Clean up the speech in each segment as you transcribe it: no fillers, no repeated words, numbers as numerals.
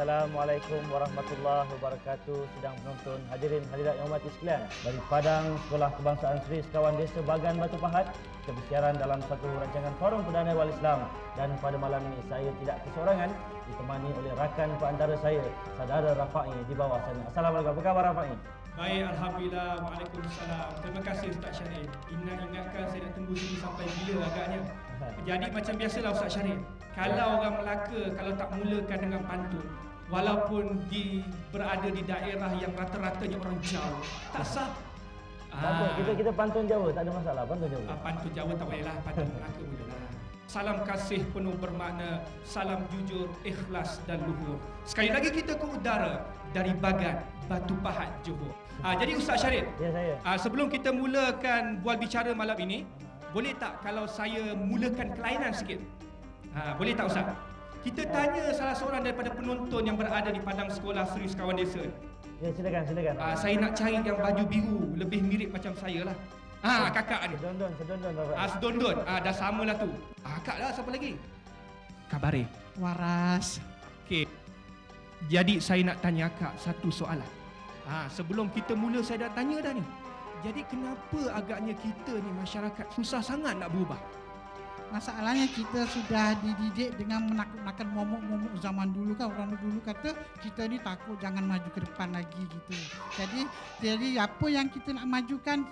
Assalamualaikum warahmatullahi wabarakatuh. Sedang penonton hadirin hadirat yang hormati sekalian, dari Padang Sekolah Kebangsaan Sri Sekawan Desa Bagan Batu Pahat, kita bersiaran dalam satu rancangan Forum Perdana Wal Islam. Dan pada malam ini saya tidak keseorangan, ditemani oleh rakan perantara saya, saudara Rafa'i di bawah sana. Assalamualaikum, apa khabar Rafa'i? Baik, Alhamdulillah. Waalaikumsalam. Terima kasih Ustaz Syarif. Ingatkan saya nak tunggu sini sampai bila agaknya. Jadi macam biasalah Ustaz Syarif, kalau orang Melaka kalau tak mulakan dengan pantun, walaupun berada di daerah yang rata-ratanya orang Jawa, tak sah. Kita pantun Jawa, tak ada masalah, pantun Jawa. Pantun Jawa tak bolehlah, pantun Melaka bolehlah. Salam kasih penuh bermakna, salam jujur, ikhlas dan luhur. Sekali lagi kita ke udara dari Bagan Batu Pahat, Johor. Jadi Ustaz Syarif, Ya, saya. sebelum kita mulakan bual bicara malam ini, boleh tak kalau saya mulakan kelainan sikit? Boleh tak Ustaz? Kita tanya salah seorang daripada penonton yang berada di Padang Sekolah Sri Sekawan Desa. Ya, silakan. Saya nak cari yang baju biru, lebih mirip macam saya lah. Kakak ni. Sedondon Rafa'i. Sedondon. Dah samalah tu. Kak lah, siapa lagi? Kabare. Waras. Okey. Jadi saya nak tanya Kak satu soalan. Sebelum kita mula saya dah tanya dah ni. Jadi kenapa agaknya kita ni masyarakat susah sangat nak berubah? Masalahnya kita sudah dididik dengan menakut-nakutkan momok-momok zaman dulu kan. Orang dulu kata kita ni takut, jangan maju ke depan lagi gitu. Jadi apa yang kita nak majukan,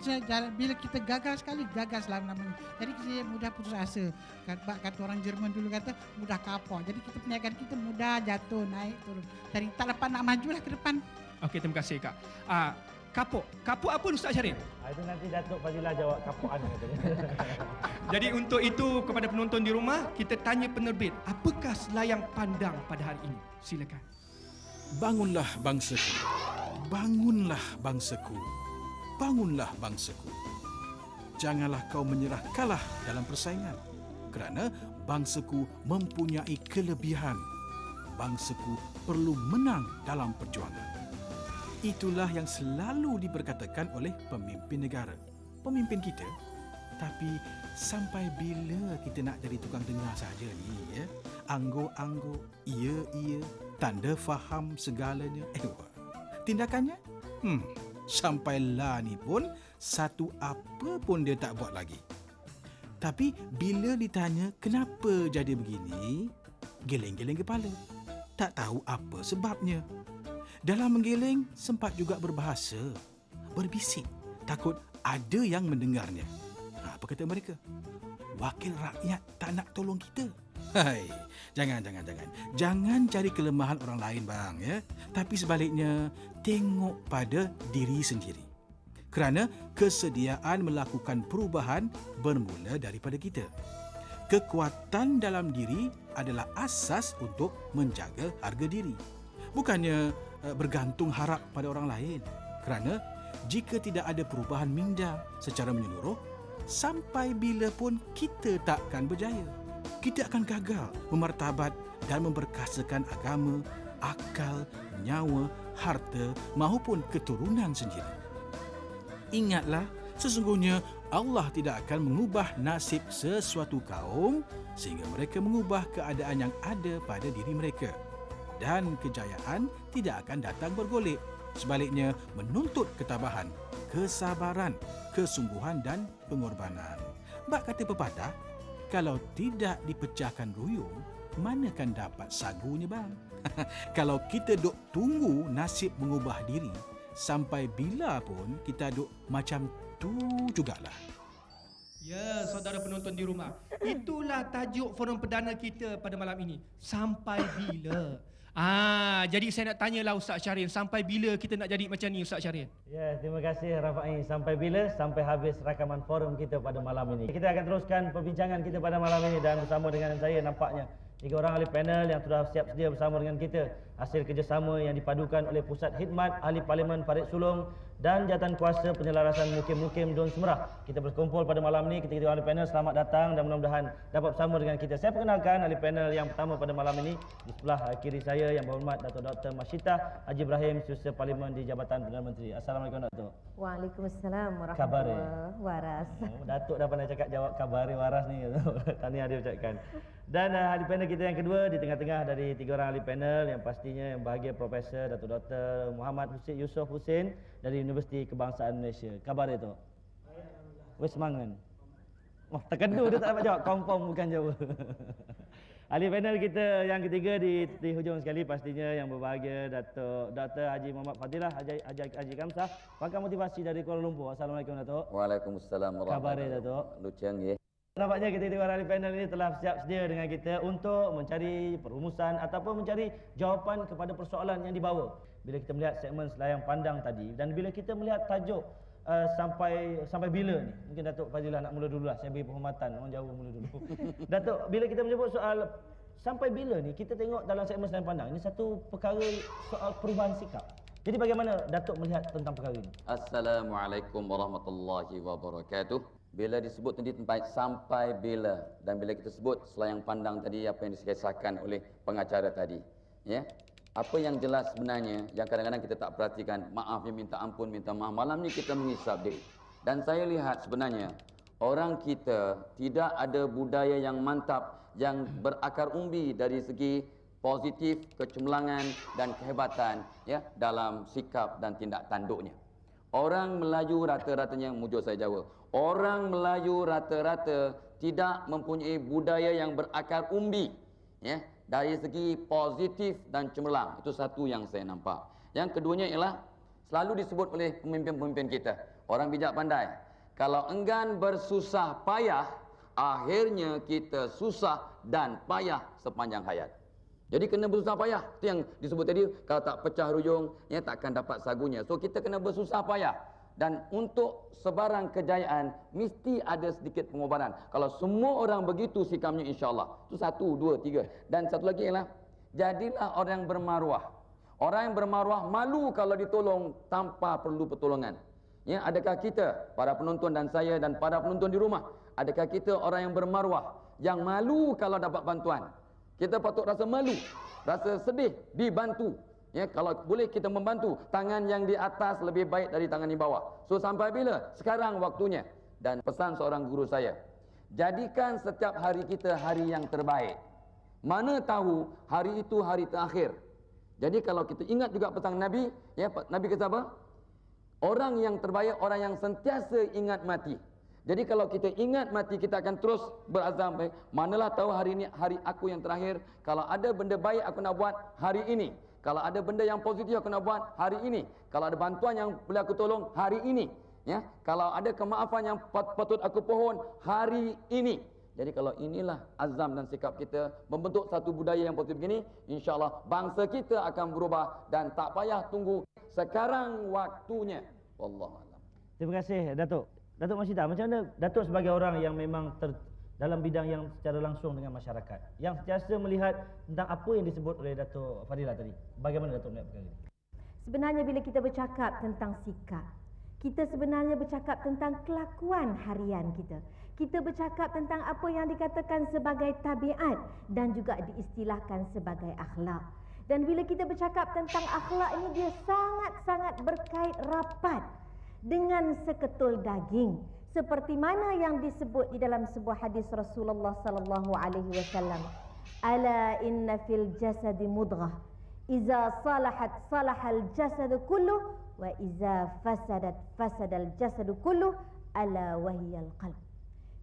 bila kita gagal sekali, gagaslah namanya. Jadi kita mudah putus asa. Kata orang Jerman dulu kata mudah kapok. Jadi kita perniagaan kita mudah jatuh, naik, turun. Jadi tak dapat nak majulah ke depan. Okey, terima kasih Kak. Kapok apa Ustaz Syarif? Itu nanti Datuk Fadilah jawab kapokan katanya. Jadi untuk itu kepada penonton di rumah, kita tanya penerbit, apakah selayang pandang pada hari ini? Silakan. Bangunlah bangsaku, bangunlah bangsaku, bangunlah bangsaku. Janganlah kau menyerah kalah dalam persaingan, kerana bangsaku mempunyai kelebihan. Bangsaku perlu menang dalam perjuangan. Itulah yang selalu diperkatakan oleh pemimpin negara, pemimpin kita. Tapi sampai bila kita nak jadi tukang dengar saja ni, ya? Angguk-angguk, iya, tanda faham segalanya. Tindakannya? Sampailah ni pun satu apa pun dia tak buat lagi. Tapi bila ditanya kenapa jadi begini, geleng-geleng kepala. Tak tahu apa sebabnya. Dalam menggeleng, sempat juga berbahasa, berbisik, takut ada yang mendengarnya. Apa kata mereka? Wakil rakyat tak nak tolong kita. Hai, jangan. Jangan cari kelemahan orang lain bang, ya. Tapi sebaliknya, tengok pada diri sendiri. Kerana kesediaan melakukan perubahan bermula daripada kita. Kekuatan dalam diri adalah asas untuk menjaga harga diri. Bukannya bergantung harap pada orang lain. Kerana jika tidak ada perubahan minda secara menyeluruh, sampai bila pun kita takkan berjaya. Kita akan gagal memartabat dan memperkasakan agama, akal, nyawa, harta maupun keturunan sendiri. Ingatlah, sesungguhnya Allah tidak akan mengubah nasib sesuatu kaum sehingga mereka mengubah keadaan yang ada pada diri mereka. Dan kejayaan tidak akan datang bergolek. Sebaliknya, menuntut ketabahan, kesabaran, kesungguhan dan pengorbanan. Bak kata pepatah, kalau tidak dipecahkan ruyung, manakan dapat sagunya bang? Kalau kita duk tunggu nasib mengubah diri, sampai bila pun kita duk macam tu jugalah. Ya, saudara penonton di rumah, itulah tajuk forum perdana kita pada malam ini. Sampai bila? Jadi saya nak tanyalah Ustaz Syarif, sampai bila kita nak jadi macam ni Ustaz Syarif? Ya, terima kasih Rafa'i. Sampai bila? Sampai habis rakaman forum kita pada malam ini. Kita akan teruskan perbincangan kita pada malam ini dan bersama dengan saya nampaknya 3 orang ahli panel yang sudah siap sedia bersama dengan kita. Hasil kerjasama yang dipadukan oleh Pusat Khidmat Ahli Parlimen Farid Sulong dan Jawatan Kuasa Penyelarasan Mukim-Mukim Don Semerah. Kita berkumpul pada malam ini, kita ahli panel selamat datang dan mudah-mudahan dapat bersama dengan kita. Saya perkenalkan ahli panel yang pertama pada malam ini. Di sebelah kiri saya yang berhormat Datuk Dr. Masyitah Haji Ibrahim, Setiausaha Parlimen di Jabatan Perdana Menteri. Assalamualaikum Datuk. Waalaikumsalam Kabar, warahmatullahi waras. Datuk dah pandai cakap jawab kabar waras ni. Tahniah dia ucapkan. Dan ahli panel kita yang kedua di tengah-tengah dari 3 orang ahli panel yang pastinya yang bahagia Profesor Datuk Dr. Muhammad Hussein Yusof Hussein dari Universiti Kebangsaan Malaysia. Kabar dia tu? Wes semangat. Wah, terkedu dia tak dapat jawab. Confirm bukan Jawa. Ahli panel kita yang ketiga di hujung sekali pastinya yang berbahagia Datuk Dr. Haji Muhammad Fadilah Haji Kamsah, pakar motivasi dari Kuala Lumpur. Assalamualaikum Datuk. Waalaikumsalam warahmatullahi Khabar dia Datuk? Lucang ya. Nampaknya kita tiga orang ahli panel ini telah siap sedia dengan kita untuk mencari perumusan ataupun mencari jawapan kepada persoalan yang dibawa. Bila kita melihat segmen selayang pandang tadi dan bila kita melihat tajuk sampai bila ni? Mungkin Datuk Fadilah nak mula dululah. Saya beri penghormatan, orang Jawa mula dulu. Datuk, bila kita menyebut soal sampai bila ni, kita tengok dalam segmen selayang pandang ini satu perkara soal perubahan sikap. Jadi bagaimana Datuk melihat tentang perkara ini? Assalamualaikum warahmatullahi wabarakatuh. Bila disebut tadi tempat sampai bila dan bila kita sebut selayang pandang tadi apa yang dikisahkan oleh pengacara tadi, ya. Apa yang jelas sebenarnya yang kadang-kadang kita tak perhatikan, maaf ya, minta ampun, minta maaf. Malam ni kita menghisap diri. Dan saya lihat sebenarnya orang kita tidak ada budaya yang mantap yang berakar umbi dari segi positif, kecemerlangan dan kehebatan ya dalam sikap dan tindak tanduknya. Orang Melayu rata-ratanya, mujur saya Jawa, orang Melayu rata-rata tidak mempunyai budaya yang berakar umbi ya dari segi positif dan cemerlang. Itu satu yang saya nampak. Yang keduanya ialah selalu disebut oleh pemimpin-pemimpin kita, orang bijak pandai, kalau enggan bersusah payah, akhirnya kita susah dan payah sepanjang hayat. Jadi kena bersusah payah. Itu yang disebut tadi, kalau tak pecah rujung, ya takkan dapat sagunya. So kita kena bersusah payah. Dan untuk sebarang kejayaan, mesti ada sedikit pengorbanan. Kalau semua orang begitu sikapnya, insyaAllah. Itu 1, 2, 3. Dan satu lagi ialah, jadilah orang yang bermaruah. Orang yang bermaruah malu kalau ditolong tanpa perlu pertolongan. Ya, adakah kita, para penonton dan saya dan para penonton di rumah, adakah kita orang yang bermaruah, yang malu kalau dapat bantuan? Kita patut rasa malu, rasa sedih dibantu. Ya, kalau boleh kita membantu, tangan yang di atas lebih baik dari tangan di bawah. So sampai bila? Sekarang waktunya. Dan pesan seorang guru saya, jadikan setiap hari kita hari yang terbaik. Mana tahu hari itu hari terakhir. Jadi kalau kita ingat juga pesan Nabi, ya, Nabi kata apa? Orang yang terbaik, orang yang sentiasa ingat mati. Jadi kalau kita ingat mati, kita akan terus berazam, manalah tahu hari ini hari aku yang terakhir. Kalau ada benda baik aku nak buat hari ini. Kalau ada benda yang positif aku nak buat hari ini. Kalau ada bantuan yang boleh aku tolong hari ini. Ya, kalau ada kemaafan yang patut aku pohon hari ini. Jadi kalau inilah azam dan sikap kita membentuk satu budaya yang positif begini, insya-Allah bangsa kita akan berubah dan tak payah tunggu, sekarang waktunya. Wallahu a'lam. Terima kasih Datuk. Datuk Masyidah, macam mana Datuk sebagai orang yang memang dalam bidang yang secara langsung dengan masyarakat, yang sentiasa melihat tentang apa yang disebut oleh Datuk Fadilah tadi, bagaimana Datuk melihat perkara ini? Sebenarnya bila kita bercakap tentang sikap, kita sebenarnya bercakap tentang kelakuan harian kita. Kita bercakap tentang apa yang dikatakan sebagai tabiat dan juga diistilahkan sebagai akhlak. Dan bila kita bercakap tentang akhlak ini, dia sangat-sangat berkait rapat dengan seketul daging. Seperti mana yang disebut di dalam sebuah hadis Rasulullah sallallahu alaihi wasallam, ala inna fil jasadi mudghah iza salahat salahal jasadu kullu wa iza fasadat fasadal jasadu kullu ala wahiyal qalb.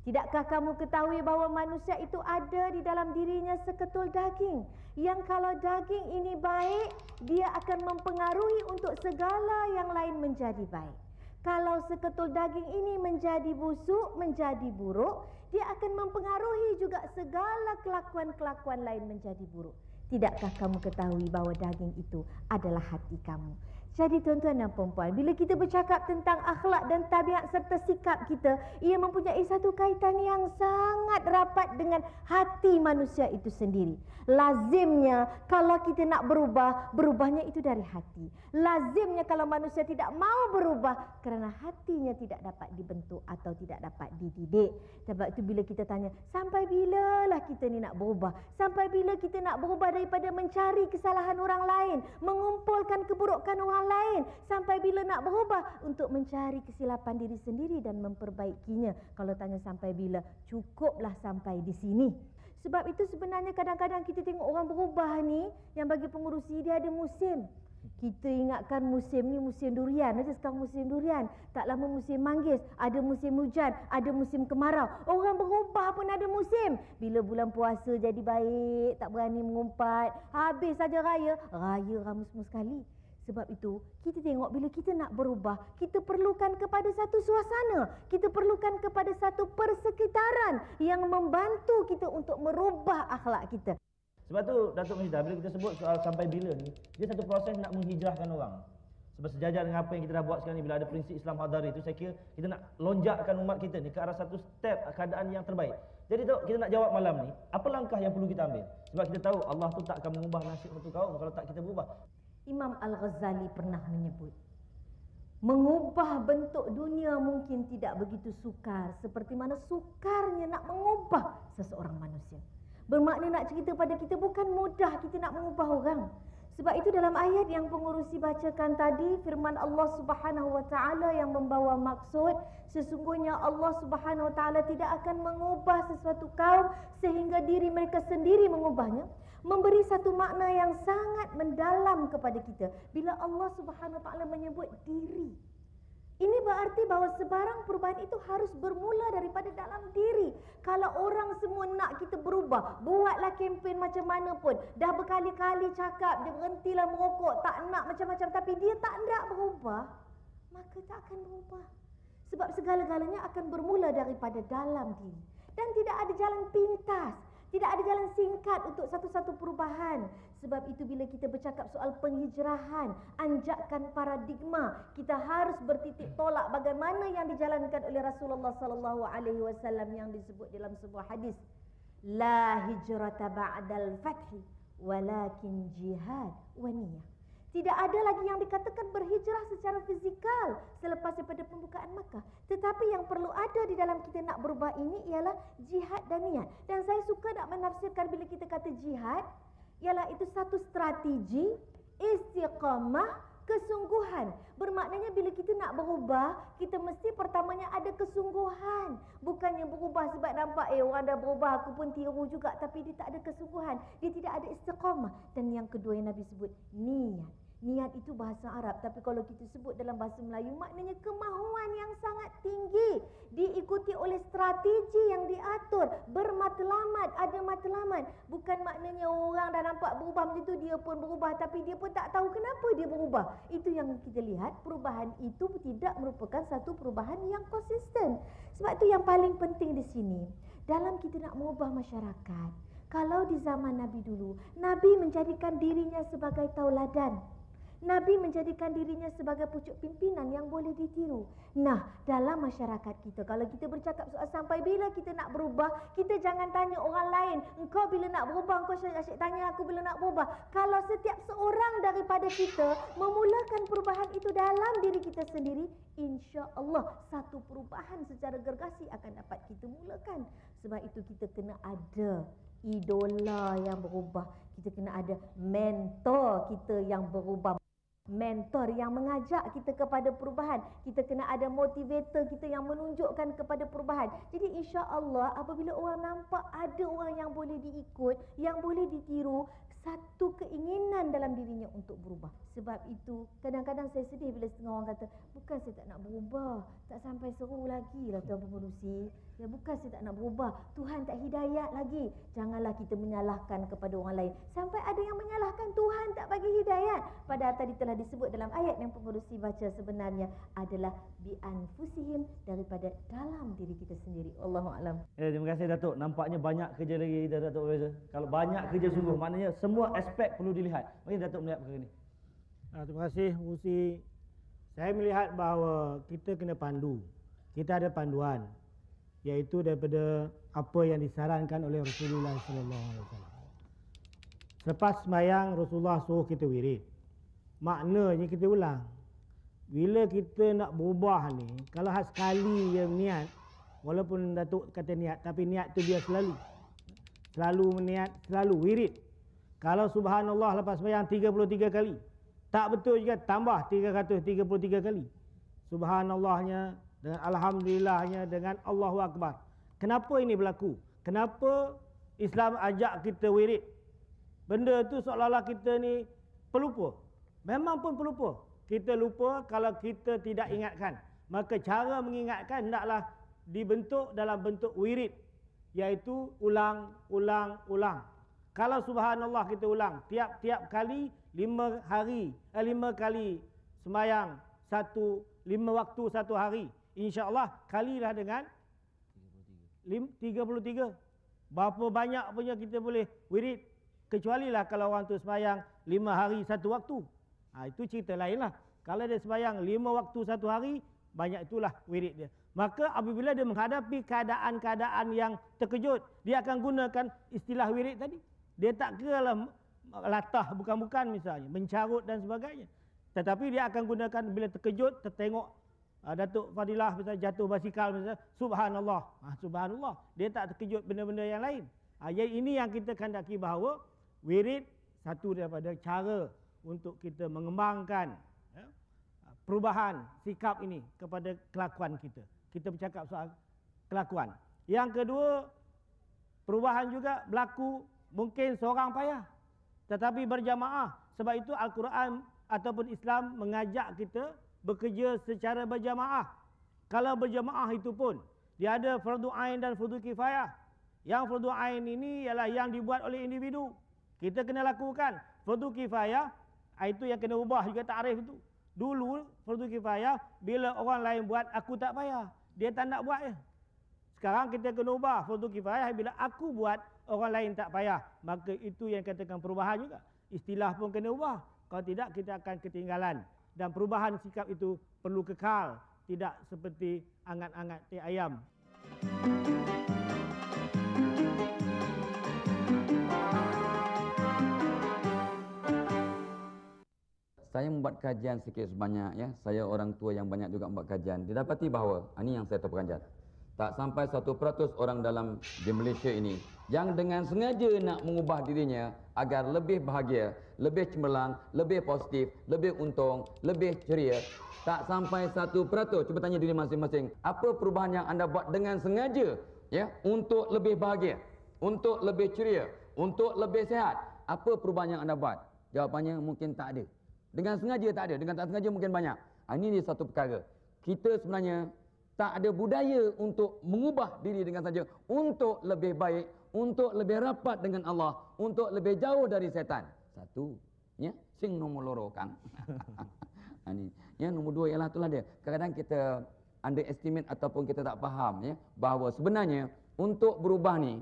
Tidakkah kamu ketahui bahawa manusia itu ada di dalam dirinya seketul daging, yang kalau daging ini baik, dia akan mempengaruhi untuk segala yang lain menjadi baik. Kalau seketul daging ini menjadi busuk, menjadi buruk, dia akan mempengaruhi juga segala kelakuan-kelakuan lain menjadi buruk. Tidakkah kamu ketahui bahawa daging itu adalah hati kamu? Jadi tuan-tuan dan puan-puan, bila kita bercakap tentang akhlak dan tabiat serta sikap kita, ia mempunyai satu kaitan yang sangat rapat dengan hati manusia itu sendiri. Lazimnya kalau kita nak berubah, berubahnya itu dari hati. Lazimnya kalau manusia tidak mau berubah kerana hatinya tidak dapat dibentuk atau tidak dapat dididik. Sebab itu bila kita tanya, sampai bilalah kita ni nak berubah? Sampai bila kita nak berubah daripada mencari kesalahan orang lain, mengumpulkan keburukan orang lain? Sampai bila nak berubah untuk mencari kesilapan diri sendiri dan memperbaikinya? Kalau tanya sampai bila, cukuplah sampai di sini. Sebab itu sebenarnya kadang-kadang kita tengok orang berubah ni, yang bagi pengurusi dia ada musim. Kita ingatkan musim ni musim durian, ada sekarang musim durian. Tak lama musim manggis, ada musim hujan, ada musim kemarau. Orang berubah pun ada musim. Bila bulan puasa jadi baik, tak berani mengumpat. Habis saja raya ramus-mus sekali. Sebab itu, kita tengok bila kita nak berubah, kita perlukan kepada satu suasana. Kita perlukan kepada satu persekitaran yang membantu kita untuk merubah akhlak kita. Sebab tu Datuk Masjidah, bila kita sebut soal sampai bila ni, dia satu proses nak menghijrahkan orang. Sebab sejajar dengan apa yang kita dah buat sekarang ni, bila ada prinsip Islam Hadari itu, saya kira kita nak lonjakkan umat kita ni ke arah satu step keadaan yang terbaik. Jadi Tok, kita nak jawab malam ni, apa langkah yang perlu kita ambil? Sebab kita tahu Allah tu tak akan mengubah nasib satu kaum kalau tak kita berubah. Imam Al-Ghazali pernah menyebut, mengubah bentuk dunia mungkin tidak begitu sukar seperti mana sukarnya nak mengubah seseorang manusia. Bermakna nak cerita pada kita bukan mudah kita nak mengubah orang. Sebab itu dalam ayat yang pengurusi bacakan tadi, firman Allah Subhanahu wa taala yang membawa maksud, sesungguhnya Allah Subhanahu wa taala tidak akan mengubah sesuatu kaum sehingga diri mereka sendiri mengubahnya, memberi satu makna yang sangat mendalam kepada kita. Bila Allah Subhanahu wa taala menyebut diri, ini berarti bahawa sebarang perubahan itu harus bermula daripada dalam diri. Kalau orang semua nak kita berubah, buatlah kempen macam mana pun, dah berkali-kali cakap dia berhentilah merokok, tak nak macam-macam, tapi dia tak nak berubah, maka tak akan berubah. Sebab segala-galanya akan bermula daripada dalam diri. Dan tidak ada jalan pintas, tidak ada jalan singkat untuk satu-satu perubahan. Sebab itu bila kita bercakap soal penghijrahan, anjakan paradigma, kita harus bertitik tolak bagaimana yang dijalankan oleh Rasulullah sallallahu alaihi wasallam yang disebut dalam sebuah hadis, la hijrata ba'dal fathi walakin jihad wa niyah. Tidak ada lagi yang dikatakan berhijrah secara fizikal selepas daripada pembukaan Makkah. Tetapi yang perlu ada di dalam kita nak berubah ini ialah jihad dan niat. Dan saya suka nak menafsirkan bila kita kata jihad, ialah itu satu strategi, istiqamah, kesungguhan. Bermaknanya bila kita nak berubah, kita mesti pertamanya ada kesungguhan. Bukannya berubah sebab nampak orang dah berubah, aku pun tiru juga, tapi dia tak ada kesungguhan, dia tidak ada istiqamah. Dan yang kedua yang Nabi sebut, niat. Niat itu bahasa Arab, tapi kalau kita sebut dalam bahasa Melayu, maknanya kemahuan yang sangat tinggi, diikuti oleh strategi yang diatur, bermatlamat, ada matlamat. Bukan maknanya orang dah nampak berubah macam itu, dia pun berubah, tapi dia pun tak tahu kenapa dia berubah. Itu yang kita lihat, perubahan itu tidak merupakan satu perubahan yang konsisten. Sebab itu yang paling penting di sini, dalam kita nak mengubah masyarakat, kalau di zaman Nabi dulu, Nabi menjadikan dirinya sebagai tauladan. Nabi menjadikan dirinya sebagai pucuk pimpinan yang boleh ditiru. Nah, dalam masyarakat kita, kalau kita bercakap soal sampai bila kita nak berubah, kita jangan tanya orang lain, engkau bila nak berubah, engkau asyik tanya aku bila nak berubah. Kalau setiap seorang daripada kita memulakan perubahan itu dalam diri kita sendiri, insya-Allah satu perubahan secara gergasi akan dapat kita mulakan. Sebab itu kita kena ada idola yang berubah. Kita kena ada mentor kita yang berubah. Mentor yang mengajak kita kepada perubahan. Kita kena ada motivator kita yang menunjukkan kepada perubahan. Jadi insya-Allah apabila orang nampak ada orang yang boleh diikut, yang boleh ditiru, satu keinginan dalam dirinya untuk berubah. Sebab itu kadang-kadang saya sedih bila setengah orang kata, bukan saya tak nak berubah, tak sampai seru lagi lah Tuan Pengurusi. Ya, bukan saya tak nak berubah, Tuhan tak hidayat lagi. Janganlah kita menyalahkan kepada orang lain. Sampai ada yang menyalahkan Tuhan tak bagi hidayat. Padahal tadi telah disebut dalam ayat yang pengurusi baca sebenarnya adalah bi'anfusihim, daripada dalam diri kita sendiri. Allahu'alam. Terima kasih Datuk. Nampaknya banyak kerja lagi Datuk Profesor. Kalau banyak kerja sungguh, maknanya semua aspek perlu dilihat. Mari Datuk melihat perkara ini. Terima kasih Pengurusi. Saya melihat bahawa kita kena pandu. Kita ada panduan, iaitu daripada apa yang disarankan oleh Rasulullah SAW. Selepas sembahyang, Rasulullah suruh kita wirid. Maknanya kita ulang. Bila kita nak berubah ni, kalau sekali je niat, walaupun Datuk kata niat, tapi niat tu biar selalu. Selalu meniat, selalu wirid. Kalau subhanallah lepas sembahyang 33 kali, tak betul juga tambah 333 kali. Subhanallahnya, dengan alhamdulillahnya, dengan Allahu Akbar. Kenapa ini berlaku? Kenapa Islam ajak kita wirid. Benda tu seolah-olah kita ni pelupa. Memang pun pelupa. Kita lupa kalau kita tidak ingatkan. Maka cara mengingatkan hendaklah dibentuk dalam bentuk wirid, iaitu ulang. Kalau subhanallah kita ulang tiap-tiap kali 5 kali sembahyang 5 waktu 1 hari, insya-Allah kalilah dengan 33. Berapa banyak punya kita boleh wirid, kecualilah kalau orang tu sembahyang 5 hari 1 waktu. Itu cerita lainlah. Kalau dia sembahyang 5 waktu 1 hari, banyak itulah wirid dia. Maka apabila dia menghadapi keadaan-keadaan yang terkejut, dia akan gunakan istilah wirid tadi. Dia tak kira lah latah bukan-bukan misalnya, mencarut dan sebagainya. Tetapi dia akan gunakan bila terkejut, tertengok Datuk Fadilah misalnya jatuh basikal misalnya, subhanallah. Subhanallah. Dia tak terkejut benda-benda yang lain. Jadi ini yang kita kandaki bahawa wirid satu daripada cara untuk kita mengembangkan perubahan sikap ini kepada kelakuan kita. Kita bercakap soal kelakuan. Yang kedua, perubahan juga berlaku mungkin seorang payah, tetapi berjamaah. Sebab itu Al-Quran ataupun Islam mengajak kita bekerja secara berjamaah. Kalau berjamaah itu pun dia ada fardu ain dan fardu kifayah. Yang fardu ain ini ialah yang dibuat oleh individu, kita kena lakukan. Fardu kifayah itu yang kena ubah juga takrif itu. Dulu fardu kifayah bila orang lain buat aku tak payah, dia tak nak buat je. Sekarang kita kena ubah fardu kifayah bila aku buat orang lain tak payah. Maka itu yang katakan perubahan juga. Istilah pun kena ubah. Kalau tidak kita akan ketinggalan. Dan perubahan sikap itu perlu kekal, tidak seperti angat-angat teh ayam. Saya membuat kajian sikit sebanyak ya. Saya orang tua yang banyak juga membuat kajian. Didapati bahawa ini yang saya terperanjat. Tak sampai 1% orang dalam di Malaysia ini yang dengan sengaja nak mengubah dirinya agar lebih bahagia, lebih cemerlang, lebih positif, lebih untung, lebih ceria. Tak sampai 1%. Cuba tanya diri masing-masing, apa perubahan yang anda buat dengan sengaja ya untuk lebih bahagia, untuk lebih ceria, untuk lebih sihat? Apa perubahan yang anda buat? Jawapannya mungkin tak ada. Dengan sengaja tak ada, dengan tak sengaja mungkin banyak. Ini dia satu perkara. Kita sebenarnya tak ada budaya untuk mengubah diri dengan saja untuk lebih baik, untuk lebih rapat dengan Allah, untuk lebih jauh dari setan. Satu, ya, sing nombor loro kang. Ini, ya, nombor dua ialah itulah dia. Kadang-kadang kita underestimate ataupun kita tak faham ya bahawa sebenarnya untuk berubah ni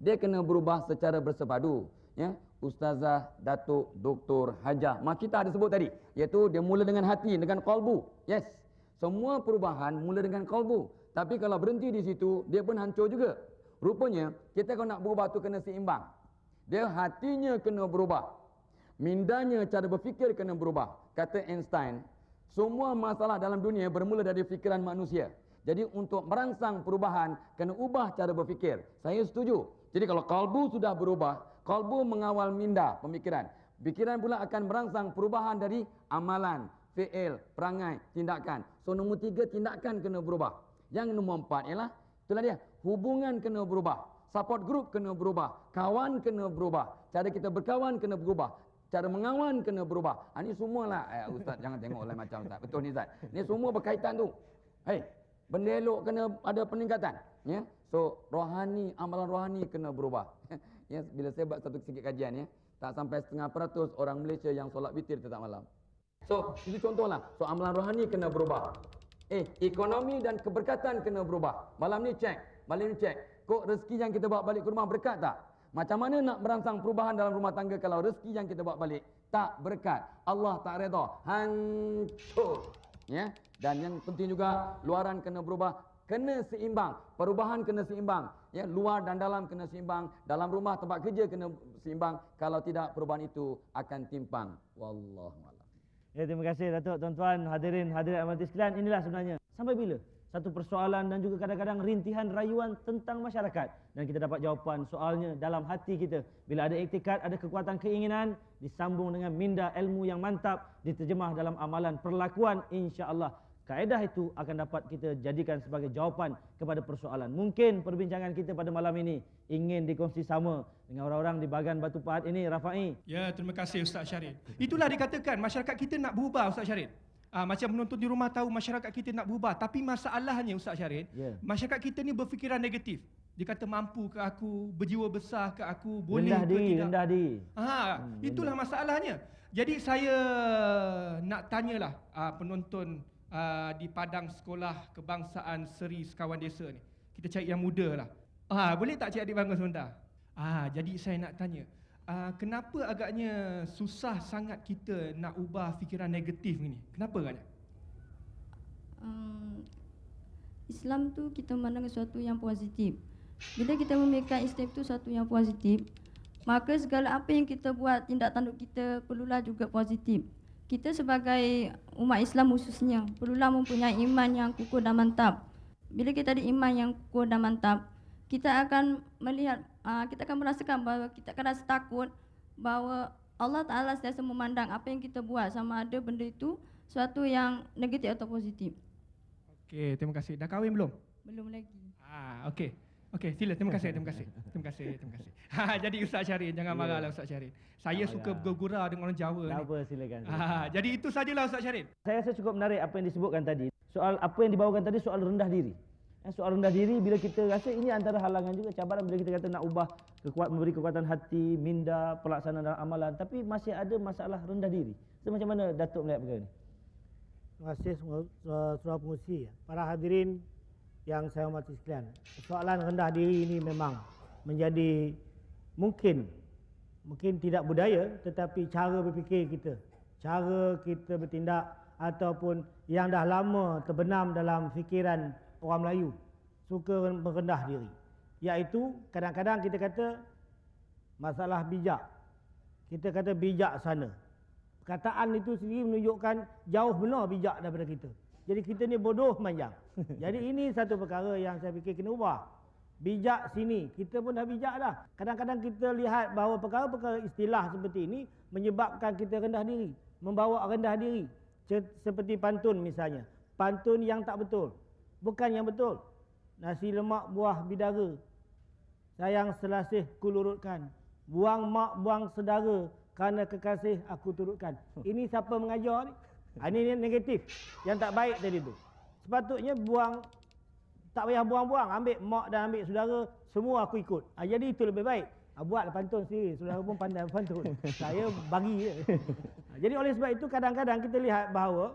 dia kena berubah secara bersepadu, ya. Ustazah, datuk, doktor, hajah, kita ada sebut tadi, iaitu dia mula dengan hati, dengan qalbu. Yes. Semua perubahan mula dengan qalbu. Tapi kalau berhenti di situ, dia pun hancur juga. Rupanya, kita kalau nak berubah tu kena seimbang. Dia hatinya kena berubah. Mindanya, cara berfikir kena berubah. Kata Einstein, semua masalah dalam dunia bermula dari fikiran manusia. Jadi untuk merangsang perubahan, kena ubah cara berfikir. Saya setuju. Jadi kalau qalbu sudah berubah, qalbu mengawal minda, pemikiran. Pikiran pula akan merangsang perubahan dari amalan, fi'il, perangai, tindakan. So nombor 3, tindakan kena berubah. Yang nombor 4 ialah, itulah dia, hubungan kena berubah. Support group kena berubah. Kawan kena berubah. Cara kita berkawan kena berubah. Cara mengawan kena berubah. Ini semualah, Ustaz jangan tengok lain macam Ustaz. Betul ni Ustaz. Ini semua berkaitan tu. Hei, benda elok kena ada peningkatan. Ya? So, rohani, amalan rohani kena berubah. Ya, bila saya buat satu sikit kajian, ya, tak sampai 0.5% orang Malaysia yang solat witir tetap malam. So, itu contohlah. So, amalan rohani kena berubah. Ekonomi dan keberkatan kena berubah. Malam ni cek. Malam ni cek. Kok rezeki yang kita bawa balik ke rumah berkat tak? Macam mana nak merangsang perubahan dalam rumah tangga kalau rezeki yang kita bawa balik tak berkat? Allah tak redha. Hancur. Ya? Dan yang penting juga, luaran kena berubah. Kena seimbang. Perubahan kena seimbang. Ya, luar dan dalam kena seimbang. Dalam rumah, tempat kerja kena seimbang. Kalau tidak, perubahan itu akan timpang. Wallahualam. Ya, terima kasih Datuk, tuan-tuan, hadirin, hadirat amatir sekalian. Inilah sebenarnya, sampai bila satu persoalan dan juga kadang-kadang rintihan rayuan tentang masyarakat. Dan kita dapat jawapan soalnya dalam hati kita. Bila ada iktikad, ada kekuatan keinginan, disambung dengan minda ilmu yang mantap, diterjemah dalam amalan perlakuan, insya-Allah kaedah itu akan dapat kita jadikan sebagai jawapan kepada persoalan. Mungkin perbincangan kita pada malam ini ingin dikongsi sama dengan orang-orang di bahagian Batu Pahat ini, Rafai. Ya, terima kasih Ustaz Syarid. Itulah dikatakan masyarakat kita nak berubah, Ustaz Syarid. Macam penonton di rumah tahu masyarakat kita nak berubah, tapi masalahnya Ustaz Syarid, masyarakat kita ni berfikiran negatif. Dia kata mampu ke aku, berjiwa besar ke aku, boleh rendah ke diri, tidak. rendah diri. Itulah masalahnya. Jadi saya nak tanyalah penonton di Padang Sekolah Kebangsaan Seri Sekawan Desa ni. Kita cari yang muda lah. Boleh tak Cik Adik bangun sebentar? Jadi saya nak tanya, kenapa agaknya susah sangat kita nak ubah fikiran negatif ni? Kenapa agaknya? Islam tu kita memandang sesuatu yang positif. Bila kita memikirkan Islam tu sesuatu yang positif, maka segala apa yang kita buat, tindak tanduk kita perlulah juga positif. Kita sebagai umat Islam khususnya perlulah mempunyai iman yang kukuh dan mantap. Bila kita ada iman yang kukuh dan mantap, kita akan melihat, kita akan merasakan bahawa kita akan rasa takut bahawa Allah Ta'ala sentiasa memandang apa yang kita buat, sama ada benda itu suatu yang negatif atau positif. Okey, terima kasih. Dah kahwin belum? Belum lagi. Okey. Okey, sila. Terima kasih. Jadi Ustaz Syarid, jangan marahlah Ustaz Syarid. Saya suka bergurau dengan orang Jawa ni. Tak apa, silakan. Jadi itu sajalah Ustaz Syarid. Saya rasa cukup menarik apa yang disebutkan tadi. Soal apa yang dibawakan tadi, soal rendah diri. Soal rendah diri, bila kita rasa ini antara halangan juga, cabaran bila kita kata nak ubah, memberi kekuatan hati, minda, pelaksanaan dalam amalan, tapi masih ada masalah rendah diri. So, macam mana Datuk melihat perkara ini? Terima kasih Saudara Pengurusi. Para hadirin yang saya hormati sekalian, soalan rendah diri ini memang menjadi mungkin tidak budaya, tetapi cara berfikir kita, cara kita bertindak ataupun yang dah lama terbenam dalam fikiran orang Melayu suka merendah diri. Iaitu kadang-kadang kita kata masalah bijak. Kita kata bijak sana. Perkataan itu sendiri menunjukkan jauh benar bijak daripada kita. Jadi kita ni bodoh manjang. Jadi ini satu perkara yang saya fikir kena ubah. Bijak sini, kita pun dah bijak dah. Kadang-kadang kita lihat bahawa perkara-perkara istilah seperti ini menyebabkan kita rendah diri, membawa rendah diri. Seperti pantun misalnya. Pantun yang tak betul. Bukan yang betul. Nasi lemak buah bidara, sayang selasih kulurutkan. Buang mak buang sedara, kerana kekasih aku turutkan. Ini siapa mengajar ni? Ini negatif. Yang tak baik tadi tu. Sepatutnya buang, tak payah buang-buang. Ambil mak dan ambil saudara, semua aku ikut. Jadi itu lebih baik. Buatlah pantun sendiri. Saudara pun pandai pantun. Saya bagi je. Jadi oleh sebab itu kadang-kadang kita lihat bahawa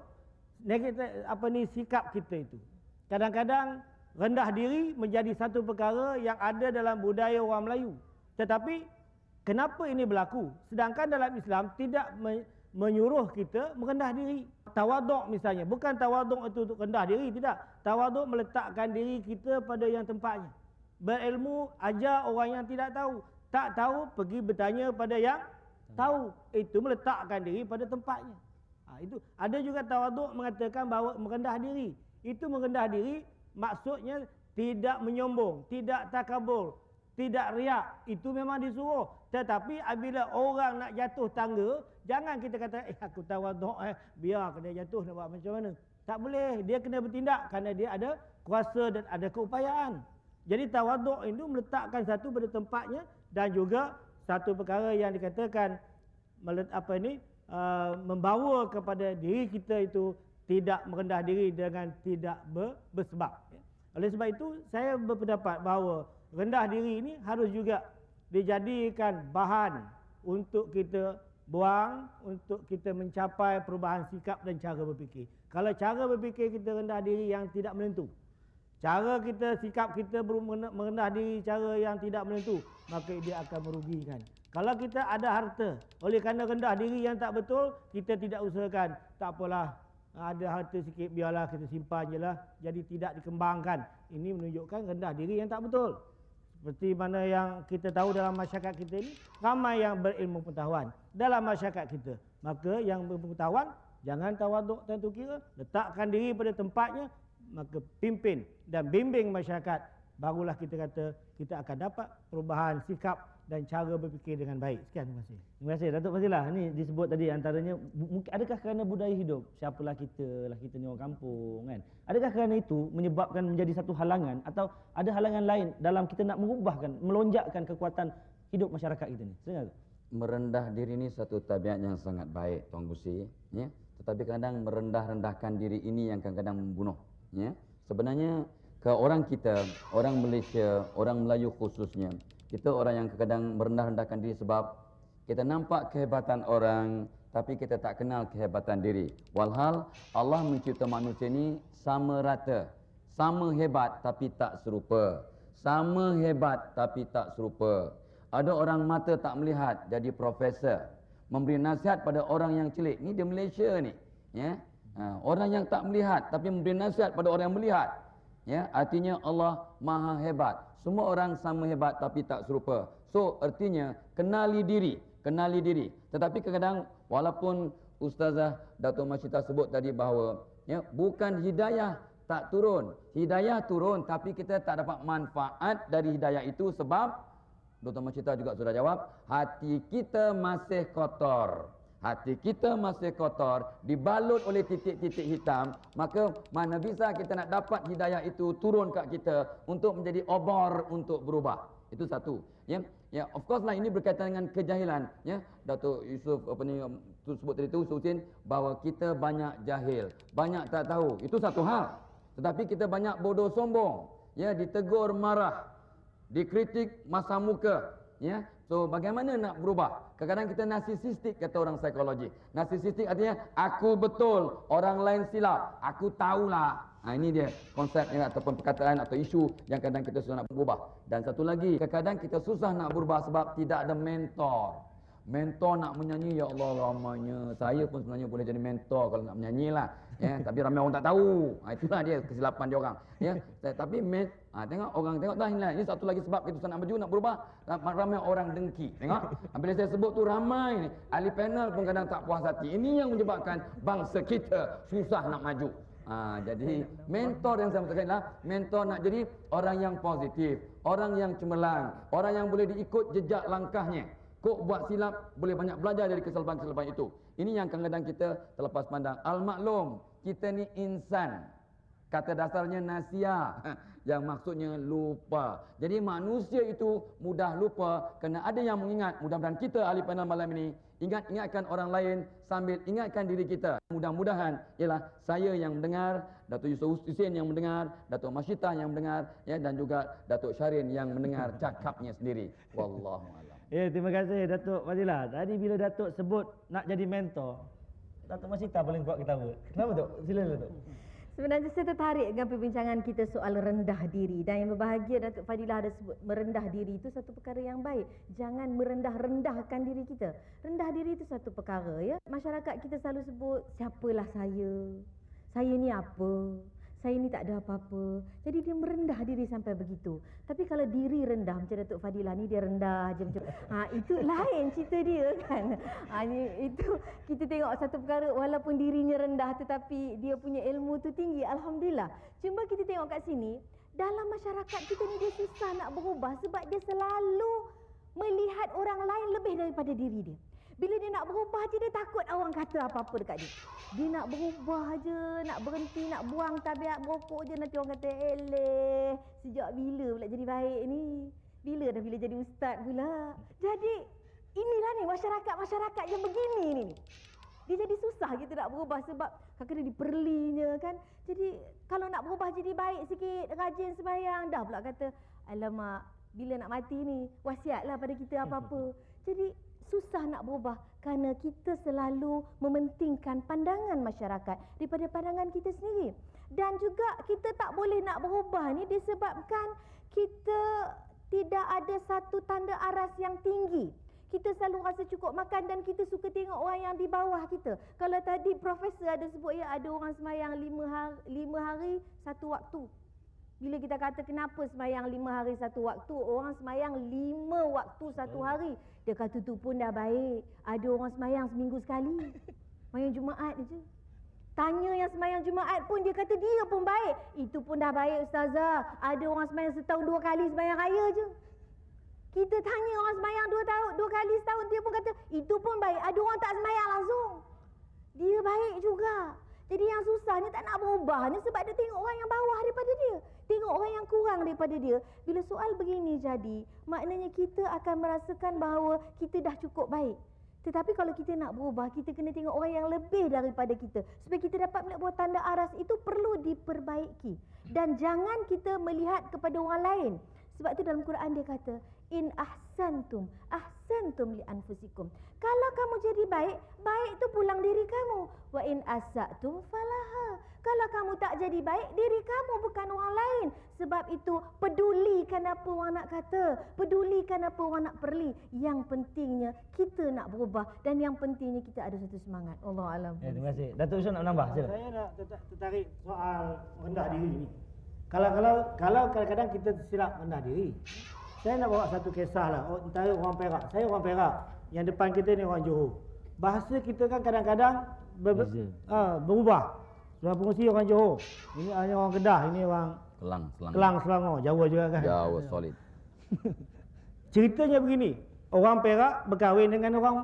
negatif, sikap kita itu. Kadang-kadang rendah diri menjadi satu perkara yang ada dalam budaya orang Melayu. Tetapi kenapa ini berlaku? Sedangkan dalam Islam tidak menyuruh kita merendah diri. Tawaduk misalnya, bukan tawaduk itu untuk rendah diri, tidak. Tawaduk meletakkan diri kita pada yang tempatnya. Berilmu, ajar orang yang tidak tahu. Tak tahu, pergi bertanya pada yang tahu. Itu meletakkan diri pada tempatnya. Itu ada juga tawaduk mengatakan bahawa merendah diri. Itu merendah diri maksudnya tidak menyombong, tidak takabur, tidak riak. Itu memang disuruh. Tetapi apabila orang nak jatuh tangga, jangan kita kata aku tawaduk, biar kena jatuh nak buat macam mana. Tak boleh. Dia kena bertindak kerana dia ada kuasa dan ada keupayaan. Jadi tawaduk itu meletakkan satu pada tempatnya dan juga satu perkara yang dikatakan membawa kepada diri kita itu tidak merendah diri dengan tidak bersebab. Oleh sebab itu saya berpendapat bahawa rendah diri ini harus juga dijadikan bahan untuk kita buang, untuk kita mencapai perubahan sikap dan cara berfikir. Kalau cara berfikir kita rendah diri yang tidak menentu, cara kita, sikap kita merendah diri cara yang tidak menentu, maka dia akan merugikan. Kalau kita ada harta, oleh kerana rendah diri yang tak betul, kita tidak usahakan, tak apalah, ada harta sikit biarlah kita simpan je lah, jadi tidak dikembangkan. Ini menunjukkan rendah diri yang tak betul. Seperti mana yang kita tahu dalam masyarakat kita ini, ramai yang berilmu pengetahuan dalam masyarakat kita. Maka yang berpengetahuan, jangan tawaduk tentu kira, letakkan diri pada tempatnya, maka pimpin dan bimbing masyarakat. Barulah kita kata kita akan dapat perubahan sikap dan cara berfikir dengan baik. Sekian, terima kasih. Terima kasih Datuk Fazilah. Ini disebut tadi antaranya mungkin adakah kerana budaya hidup? Siapalah kita ni orang kampung kan. Adakah kerana itu menyebabkan menjadi satu halangan atau ada halangan lain dalam kita nak merubahkan, melonjakkan kekuatan hidup masyarakat kita ni? Dengar tak? Merendah diri ini satu tabiat yang sangat baik, Tuan Gusi, ya. Tetapi kadang merendah-rendahkan diri ini yang kadang-kadang membunuh, ya. Sebenarnya ke orang kita, orang Malaysia, orang Melayu khususnya, kita orang yang kadang merendah-rendahkan diri sebab kita nampak kehebatan orang tapi kita tak kenal kehebatan diri. Walhal Allah mencipta manusia ini sama rata, sama hebat tapi tak serupa. Sama hebat tapi tak serupa. Ada orang mata tak melihat jadi profesor, memberi nasihat pada orang yang celik. Ni di Malaysia ni, ya. Orang yang tak melihat tapi memberi nasihat pada orang yang melihat. Ya, artinya Allah Maha hebat. Semua orang sama hebat tapi tak serupa. So, artinya kenali diri. Tetapi kadang-kadang walaupun Ustazah Datuk Masyita sebut tadi bahawa ya, bukan hidayah tak turun. Hidayah turun tapi kita tak dapat manfaat dari hidayah itu sebab Dr. Masyita juga sudah jawab, hati kita masih kotor. Hati kita masih kotor, dibalut oleh titik-titik hitam, maka mana bisa kita nak dapat hidayah itu turun kat kita untuk menjadi obor untuk berubah. Itu satu. Ya, of course lah ini berkaitan dengan kejahilan. Ya, Datuk Yusuf sebut tadi tu Husin bahawa kita banyak jahil, banyak tak tahu. Itu satu hal. Tetapi kita banyak bodoh sombong. Ya, ditegur marah, dikritik masa muka, ya. So bagaimana nak berubah? Kadang-kadang kita narsisistik kata orang psikologi. Narsisistik artinya aku betul, orang lain silap, aku tahulah. Ini dia konsep ataupun perkataan atau isu yang kadang kita susah nak berubah. Dan satu lagi, kadang-kadang kita susah nak berubah sebab tidak ada mentor. Mentor nak menyanyi, ya Allah ramanya. Saya pun sebenarnya boleh jadi mentor kalau nak menyanyi lah. Ya, tapi ramai orang tak tahu. Itulah dia kesilapan dia orang. Ya, tapi tengok orang tengok dah ini satu lagi sebab kita nak maju nak berubah, ramai orang dengki. Tengok, bila saya sebut tu ramai ni. Ahli panel pun kadang tak puas hati. Ini yang menyebabkan bangsa kita susah nak maju. Jadi mentor yang saya maksudkan adalah mentor nak jadi orang yang positif, orang yang cemerlang, orang yang boleh diikut jejak langkahnya. Kok buat silap, boleh banyak belajar dari kesalahan-kesalahan itu. Ini yang kadang-kadang kita terlepas pandang. Al-maklum, kita ni insan. Kata dasarnya nasia, yang maksudnya lupa. Jadi manusia itu mudah lupa kerana ada yang mengingat. Mudah-mudahan kita ahli panel malam ini ingatkan orang lain sambil ingatkan diri kita. Mudah-mudahan ialah saya yang mendengar, Datuk Yusuf Husin yang mendengar, Datuk Masyita yang mendengar, ya, dan juga Datuk Syarin yang mendengar cakapnya sendiri. Wallahualam. Ya, terima kasih Datuk Fazilah. Tadi bila Datuk sebut nak jadi mentor, Datuk Masyita paling kuat ketawa. Kenapa Datuk? Silakan Datuk. Sebenarnya saya tertarik dengan perbincangan kita soal rendah diri. Dan yang berbahagia Datuk Fadilah ada sebut merendah diri itu satu perkara yang baik. Jangan merendah-rendahkan diri kita. Rendah diri itu satu perkara, ya. Masyarakat kita selalu sebut, siapalah saya? Saya ni apa? Saya ni tak ada apa-apa. Jadi dia merendah diri sampai begitu. Tapi kalau diri rendah macam Datuk Fadilah ni, dia rendah je macam itu lain cerita dia kan. Itu kita tengok satu perkara walaupun dirinya rendah tetapi dia punya ilmu tu tinggi, alhamdulillah. Cuma kita tengok kat sini, dalam masyarakat kita ni dia susah nak berubah sebab dia selalu melihat orang lain lebih daripada diri dia. Bila dia nak berubah je, dia takut orang kata apa-apa dekat dia. Dia nak berubah je, nak berhenti, nak buang tabiat merokok je. Nanti orang kata, eleh, sejak bila pula jadi baik ni? Bila jadi ustaz pula? Jadi, inilah ni masyarakat yang begini ni. Dia jadi susah kita nak berubah sebab kadang-kadang diperlinya kan. Jadi, kalau nak berubah jadi baik sikit, rajin sembahyang, dah pula kata, alamak, bila nak mati ni, wasiatlah pada kita apa-apa. Jadi, susah nak berubah kerana kita selalu mementingkan pandangan masyarakat daripada pandangan kita sendiri. Dan juga kita tak boleh nak berubah ni disebabkan kita tidak ada satu tanda aras yang tinggi. Kita selalu rasa cukup makan dan kita suka tengok orang yang di bawah kita. Kalau tadi profesor ada sebut, ya, ada orang sembahyang 5 hari 1 waktu. Bila kita kata kenapa sembahyang 5 hari 1 waktu, orang sembahyang 5 waktu 1 hari. Dia kata tu pun dah baik. Ada orang sembahyang seminggu sekali. Sembahyang Jumaat je. Tanya yang sembahyang Jumaat pun dia kata dia pun baik. Itu pun dah baik Ustazah. Ada orang sembahyang setahun 2 kali sembahyang raya je. Kita tanya orang sembahyang 2 kali setahun, dia pun kata itu pun baik. Ada orang tak sembahyang langsung, dia baik juga. Jadi yang susahnya tak nak berubah ni sebab dia tengok orang yang bawah daripada dia, tengok orang yang kurang daripada dia. Bila soal begini jadi, maknanya kita akan merasakan bahawa kita dah cukup baik. Tetapi kalau kita nak berubah, kita kena tengok orang yang lebih daripada kita. Supaya kita dapat melihat bahawa tanda aras itu perlu diperbaiki. Dan jangan kita melihat kepada orang lain. Sebab itu dalam Quran dia kata, in ahsantum li anfusikum. Kalau kamu jadi baik, baik itu pulang diri kamu. Wa in asatum falaha. Kalau kamu tak jadi baik, diri kamu bukan orang lain. Sebab itu pedulikan apa orang nak kata, pedulikan apa orang nak perli. Yang pentingnya kita nak berubah dan yang pentingnya kita ada satu semangat. Allah alam. Terima kasih. Datuk Yusuf nak menambah. Sila. Saya nak tertarik soal rendah diri ni. Kalau kadang-kadang kita silap rendah diri. Saya nak bawa satu kisah lah antara orang Perak. Saya orang Perak, yang depan kita ni orang Johor. Bahasa kita kan kadang-kadang berubah. Sudah pengusi orang Johor. Ini hanya orang Kedah, ini orang Kelang, Selangor, Jawa juga kan. Jawa solid. Ceritanya begini, orang Perak berkahwin dengan orang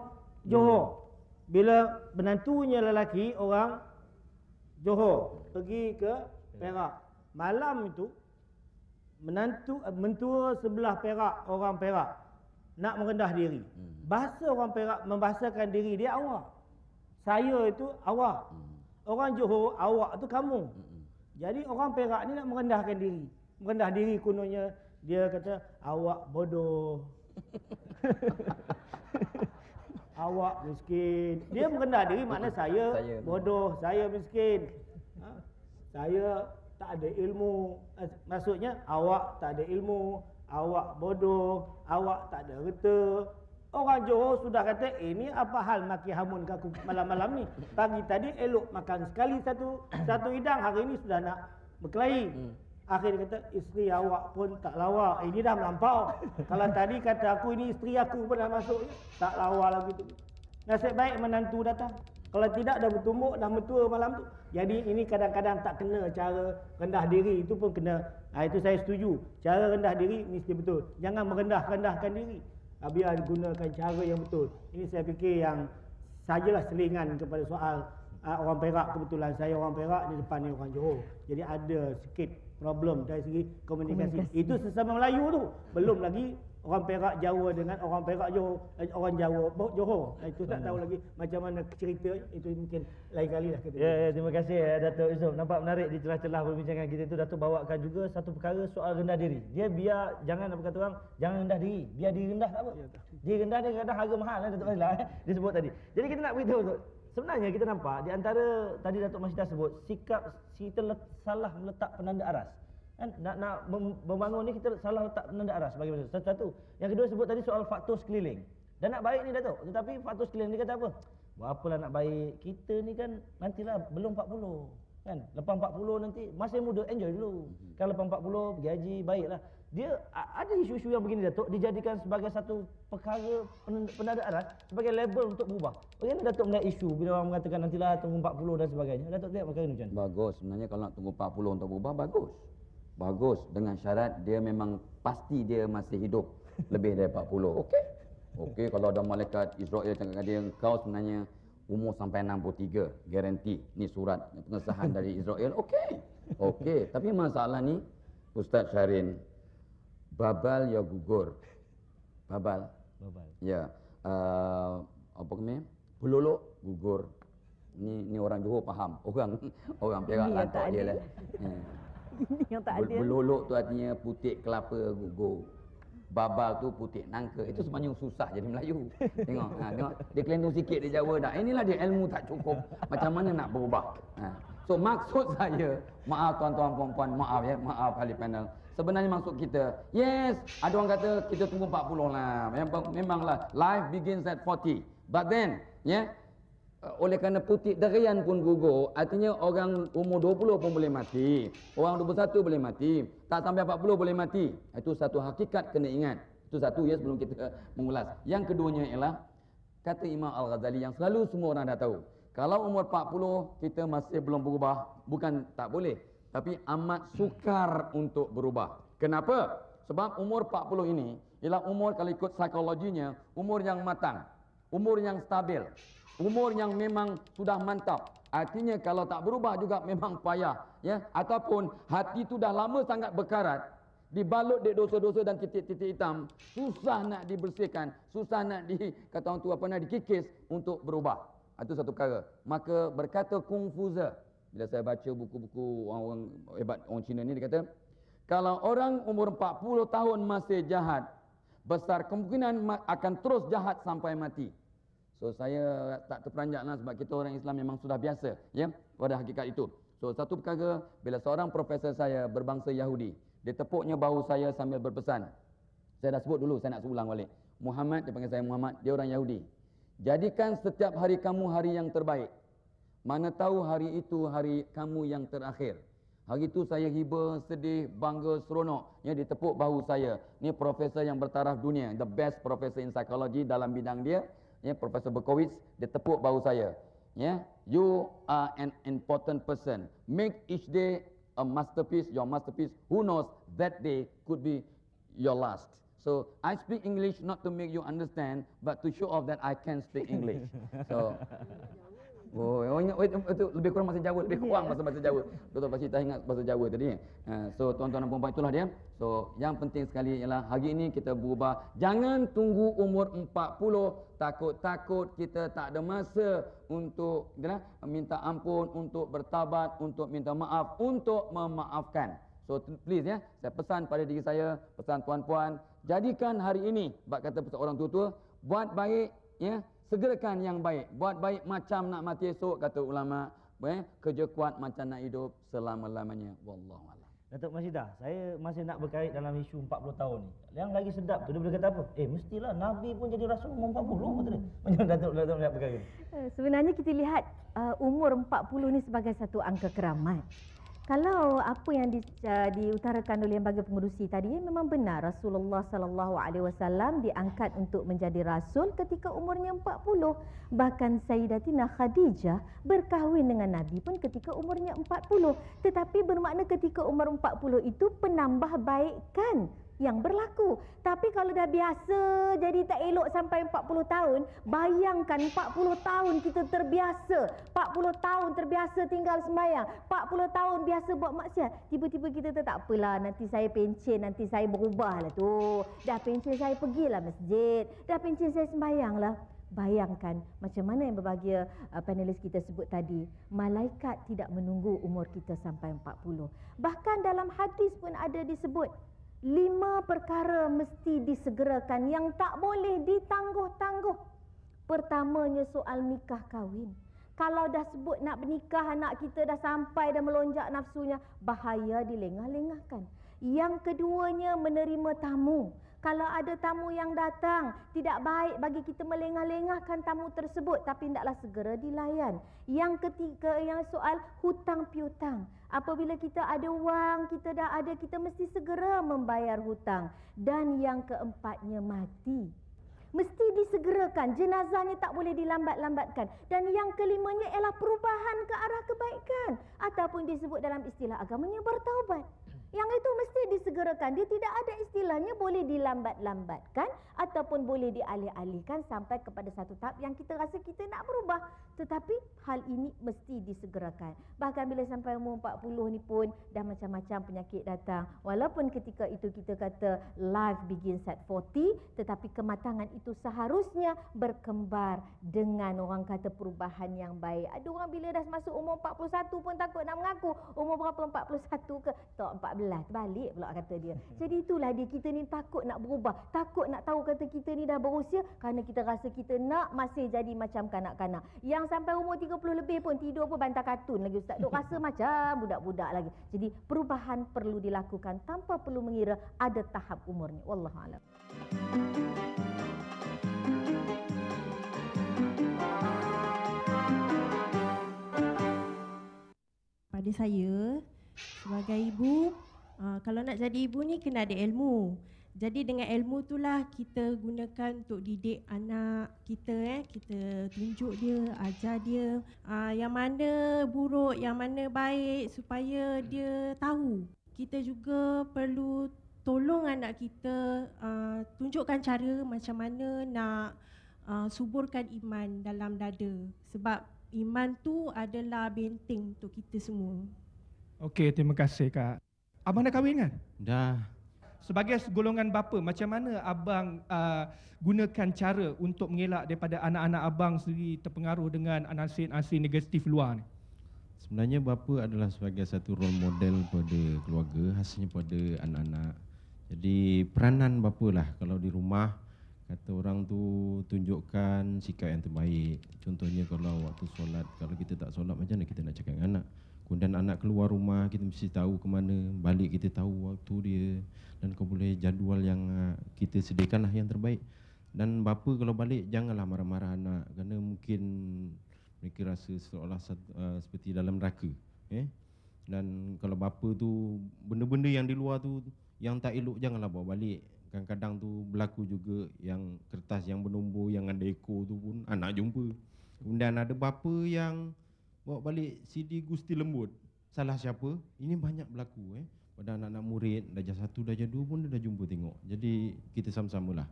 Johor. Bila menantunya lelaki orang Johor pergi ke Perak. Malam itu mentua sebelah Perak, orang Perak nak merendah diri. Bahasa orang Perak membahasakan diri dia awak. Saya itu awak. Orang Johor awak tu kamu. Jadi orang Perak ni nak merendahkan diri. Merendah diri kononnya dia kata awak bodoh. Awak miskin. Dia merendah diri makna saya bodoh, saya miskin. Saya tak ada ilmu. Maksudnya awak tak ada ilmu, awak bodoh, awak tak ada reta. Orang Johor sudah kata, ini apa hal maki hamun ke aku malam-malam ni? Pagi tadi elok makan sekali satu hidang, hari ini sudah nak berkelahi. Akhirnya kata, isteri awak pun tak lawa. Ini dah melampau. Kalau tadi kata aku, ini isteri aku pun dah masuk. Tak lawa lagi tu. Nasib baik menantu datang. Kalau tidak dah bertumbuk, dah mentua malam tu. Jadi ini kadang-kadang tak kena cara rendah diri. Itu pun kena. Itu saya setuju. Cara rendah diri mesti betul. Jangan merendah-rendahkan diri. Biar gunakan cara yang betul. Ini saya fikir yang sajalah selingan kepada soal orang Perak. Kebetulan saya orang Perak, di depan ni orang Johor. Jadi ada sikit problem dari segi komunikasi. Itu sesama Melayu tu. Belum lagi orang Perak Jawa dengan orang Perak Johor, orang Jawa Johor. Itu tak tahu lagi macam mana cerita. Itu mungkin lain kali lah kita. Ya, terima kasih Datuk Yusof. Nampak menarik di celah-celah perbincangan kita itu. Datuk bawakan juga satu perkara soal rendah diri. Dia biar jangan apa kata orang, jangan rendah diri. Biar diri rendah tak apa. Dia rendah dia kadang harga mahal Datuk Fazlah dia sebut tadi. Jadi kita nak beritahu Datuk. Sebenarnya kita nampak di antara tadi Datuk Masyidah sebut sikap kita salah meletak penanda aras. Kan nak membangun ni kita salah letak penanda aras bagi satu. Yang kedua sebut tadi soal faktor sekeliling. Dan nak baik ni Datuk, tetapi faktor sekeliling ni kata apa? Apalah nak baik, kita ni kan nantilah belum 40 kan. Lepas 40 nanti masih muda, enjoy dulu. Kalau lepas 40 pergi haji, baiklah. Dia ada isu-isu yang begini Datuk dijadikan sebagai satu perkara penanda aras, sebagai label untuk berubah. Bagaimana Datuk melihat isu bila orang mengatakan nantilah tunggu 40 dan sebagainya? Datuk lihat perkara ni macam mana? Bagus, sebenarnya kalau nak tunggu 40 untuk berubah bagus. Bagus, dengan syarat dia memang pasti dia masih hidup lebih dari 40. Okey, kalau ada malaikat Israel cakap dia engkau sebenarnya umur sampai 63, garanti. Ni surat pengesahan dari Israel. Okey, tapi masalah ni Ustaz Syarin, babal ya gugur. Babal. Ya. Apa namanya? Pelolok gugur. Ni orang Johor faham. Orang Perak lantak dia lah. Yang tak ada. Belolok tu artinya putik kelapa gugur. Babal tu putik nangka. Itu sebenarnya susah jadi Melayu. Tengok. Dia kelendung sikit dia Jawa dah. Inilah dia ilmu tak cukup. Macam mana nak berubah. So maksud saya, maaf tuan-tuan puan-puan, maaf ya, maaf ahli panel. Sebenarnya maksud kita, yes, ada orang kata kita tunggu 40 lah. Memanglah life begins at 40. But then, oleh kerana putik derian pun gugur, artinya orang umur 20 pun boleh mati, orang 21 boleh mati, tak sampai 40 boleh mati. Itu satu hakikat kena ingat. Itu satu ya sebelum kita mengulas. Yang keduanya ialah kata Imam Al-Ghazali yang selalu semua orang dah tahu. Kalau umur 40 kita masih belum berubah, bukan tak boleh, tapi amat sukar untuk berubah. Kenapa? Sebab umur 40 ini ialah umur kalau ikut psikologinya, umur yang matang, umur yang stabil, umur yang memang sudah mantap. Artinya kalau tak berubah juga memang payah, ya. Ataupun hati itu dah lama sangat berkarat, dibalut di dosa-dosa dan titik-titik hitam, susah nak dibersihkan, susah nak kata orang tu dikikis untuk berubah. Itu satu perkara. Maka berkata Confucius, bila saya baca buku-buku orang hebat orang Cina ni, dia kata, kalau orang umur 40 tahun masih jahat, besar kemungkinan akan terus jahat sampai mati. So saya tak terperanjatlah sebab kita orang Islam memang sudah biasa, ya, pada hakikat itu. So satu perkara, bila seorang profesor saya berbangsa Yahudi, dia tepuknya bahu saya sambil berpesan. Saya dah sebut dulu, saya nak ulang balik. Muhammad, dia panggil saya Muhammad, dia orang Yahudi. Jadikan setiap hari kamu hari yang terbaik. Mana tahu hari itu hari kamu yang terakhir. Hari itu saya hiba, sedih, bangga, seronok. Ya, dia tepuk bahu saya. Ni profesor yang bertaraf dunia, the best professor in psychology dalam bidang dia. Ya, Profesor Berkowitz, dia tepuk bahu saya. Ya, you are an important person. Make each day a masterpiece, your masterpiece. Who knows, that day could be your last. So, I speak English not to make you understand, but to show off that I can speak English. So, itu lebih kurang bahasa Jawa, lebih kurang bahasa Jawa. Dr. Fasidah ingat bahasa Jawa tadi. So, tuan-tuan dan puan-puan, itulah dia. So, yang penting sekali ialah hari ini kita berubah. Jangan tunggu umur 40, takut-takut kita tak ada masa untuk minta ampun, untuk bertabat, untuk minta maaf, untuk memaafkan. So, please ya, saya pesan pada diri saya, pesan tuan-puan, jadikan hari ini, bab kata orang tua-tua, buat baik, ya, segerakan yang baik. Buat baik macam nak mati esok, kata ulama. Kerja kuat macam nak hidup selama-lamanya. Wallahualam. Datuk Masyidah, saya masih nak berkait dalam isu 40 tahun ni. Yang lagi sedap tu, dia boleh kata apa? Mestilah Nabi pun jadi Rasul umur 40, kata dia. Macam Datuk melihat perkara ni. Sebenarnya kita lihat umur 40 ni sebagai satu angka keramat. Kalau apa yang diutarakan oleh lembaga pengurusi tadi memang benar, Rasulullah sallallahu alaihi wasallam diangkat untuk menjadi rasul ketika umurnya 40. Bahkan Sayyidatina Khadijah berkahwin dengan Nabi pun ketika umurnya 40. Tetapi bermakna ketika umur 40 itu penambahbaikan yang berlaku. Tapi kalau dah biasa jadi tak elok sampai 40 tahun, bayangkan 40 tahun kita terbiasa, 40 tahun terbiasa tinggal sembahyang, 40 tahun biasa buat maksiat, tiba-tiba kita tak apalah, nanti saya pencen, nanti saya berubahlah tu. Dah pencen saya pergilah masjid, dah pencen saya sembahyanglah. Bayangkan macam mana yang berbahagia panelis kita sebut tadi, malaikat tidak menunggu umur kita sampai 40. Bahkan dalam hadis pun ada disebut 5 perkara mesti disegerakan yang tak boleh ditangguh-tangguh. Pertamanya soal nikah kahwin. Kalau dah sebut nak bernikah, anak kita dah sampai dah melonjak nafsunya, bahaya dilengah-lengahkan. Yang keduanya menerima tamu. Kalau ada tamu yang datang, tidak baik bagi kita melengah-lengahkan tamu tersebut, tapi hendaklah segera dilayan. Yang ketiga, yang soal hutang piutang. Apabila kita ada wang, kita dah ada, kita mesti segera membayar hutang. Dan yang keempatnya, mati. Mesti disegerakan, jenazahnya tak boleh dilambat-lambatkan. Dan yang kelimanya ialah perubahan ke arah kebaikan. Ataupun disebut dalam istilah agamanya bertaubat. Yang itu mesti disegerakan. Dia tidak ada istilahnya boleh dilambat-lambatkan ataupun boleh dialih-alihkan sampai kepada satu tahap yang kita rasa kita nak berubah. Tetapi hal ini mesti disegerakan. Bahkan bila sampai umur 40 ni pun dah macam-macam penyakit datang. Walaupun ketika itu kita kata life begins at 40, tetapi kematangan itu seharusnya berkembar dengan orang kata perubahan yang baik. Ada orang bila dah masuk umur 41 pun takut nak mengaku. Umur berapa, 41 ke? Tak, 14. Balik pula kata dia. Jadi itulah dia, kita ni takut nak berubah. Takut nak tahu kata kita ni dah berusia kerana kita rasa kita nak masih jadi macam kanak-kanak. Yang sampai umur 30 lebih pun tidur pun bantal kartun lagi Ustaz. Duk rasa macam budak-budak lagi. Jadi perubahan perlu dilakukan tanpa perlu mengira ada tahap umurnya. Wallahualam. Pada saya sebagai ibu, kalau nak jadi ibu ni kena ada ilmu. Jadi dengan ilmu itulah kita gunakan untuk didik anak kita, kita tunjuk dia, ajar dia yang mana buruk, yang mana baik supaya dia tahu. Kita juga perlu tolong anak kita, tunjukkan cara macam mana nak suburkan iman dalam dada. Sebab iman tu adalah benteng untuk kita semua. Okey, terima kasih Kak. Abang dah kahwin kan? Dah. Sebagai golongan bapa, macam mana abang gunakan cara untuk mengelak daripada anak-anak abang sendiri terpengaruh dengan nasihat-nasihat negatif luar ni? Sebenarnya bapa adalah sebagai satu role model pada keluarga, khasnya pada anak-anak. Jadi peranan bapa lah kalau di rumah, kata orang tu tunjukkan sikap yang terbaik. Contohnya kalau waktu solat, kalau kita tak solat macam mana kita nak cakap dengan anak? Kemudian anak keluar rumah, kita mesti tahu ke mana, balik kita tahu waktu dia. Dan kau boleh jadual yang kita sediakanlah yang terbaik. Dan bapa kalau balik janganlah marah-marah anak, kerana mungkin mereka rasa seolah seperti dalam neraka. Dan kalau bapa tu benda-benda yang di luar tu yang tak elok janganlah bawa balik. Kadang-kadang tu berlaku juga yang kertas yang bernombor yang ada ekor tu pun anak jumpa. Kemudian ada bapa yang bawa balik CD Gusti Lembut. Salah siapa? Ini banyak berlaku pada anak-anak murid darjah 1, darjah 2 pun dia dah jumpa tengok. Jadi kita sama-samalah.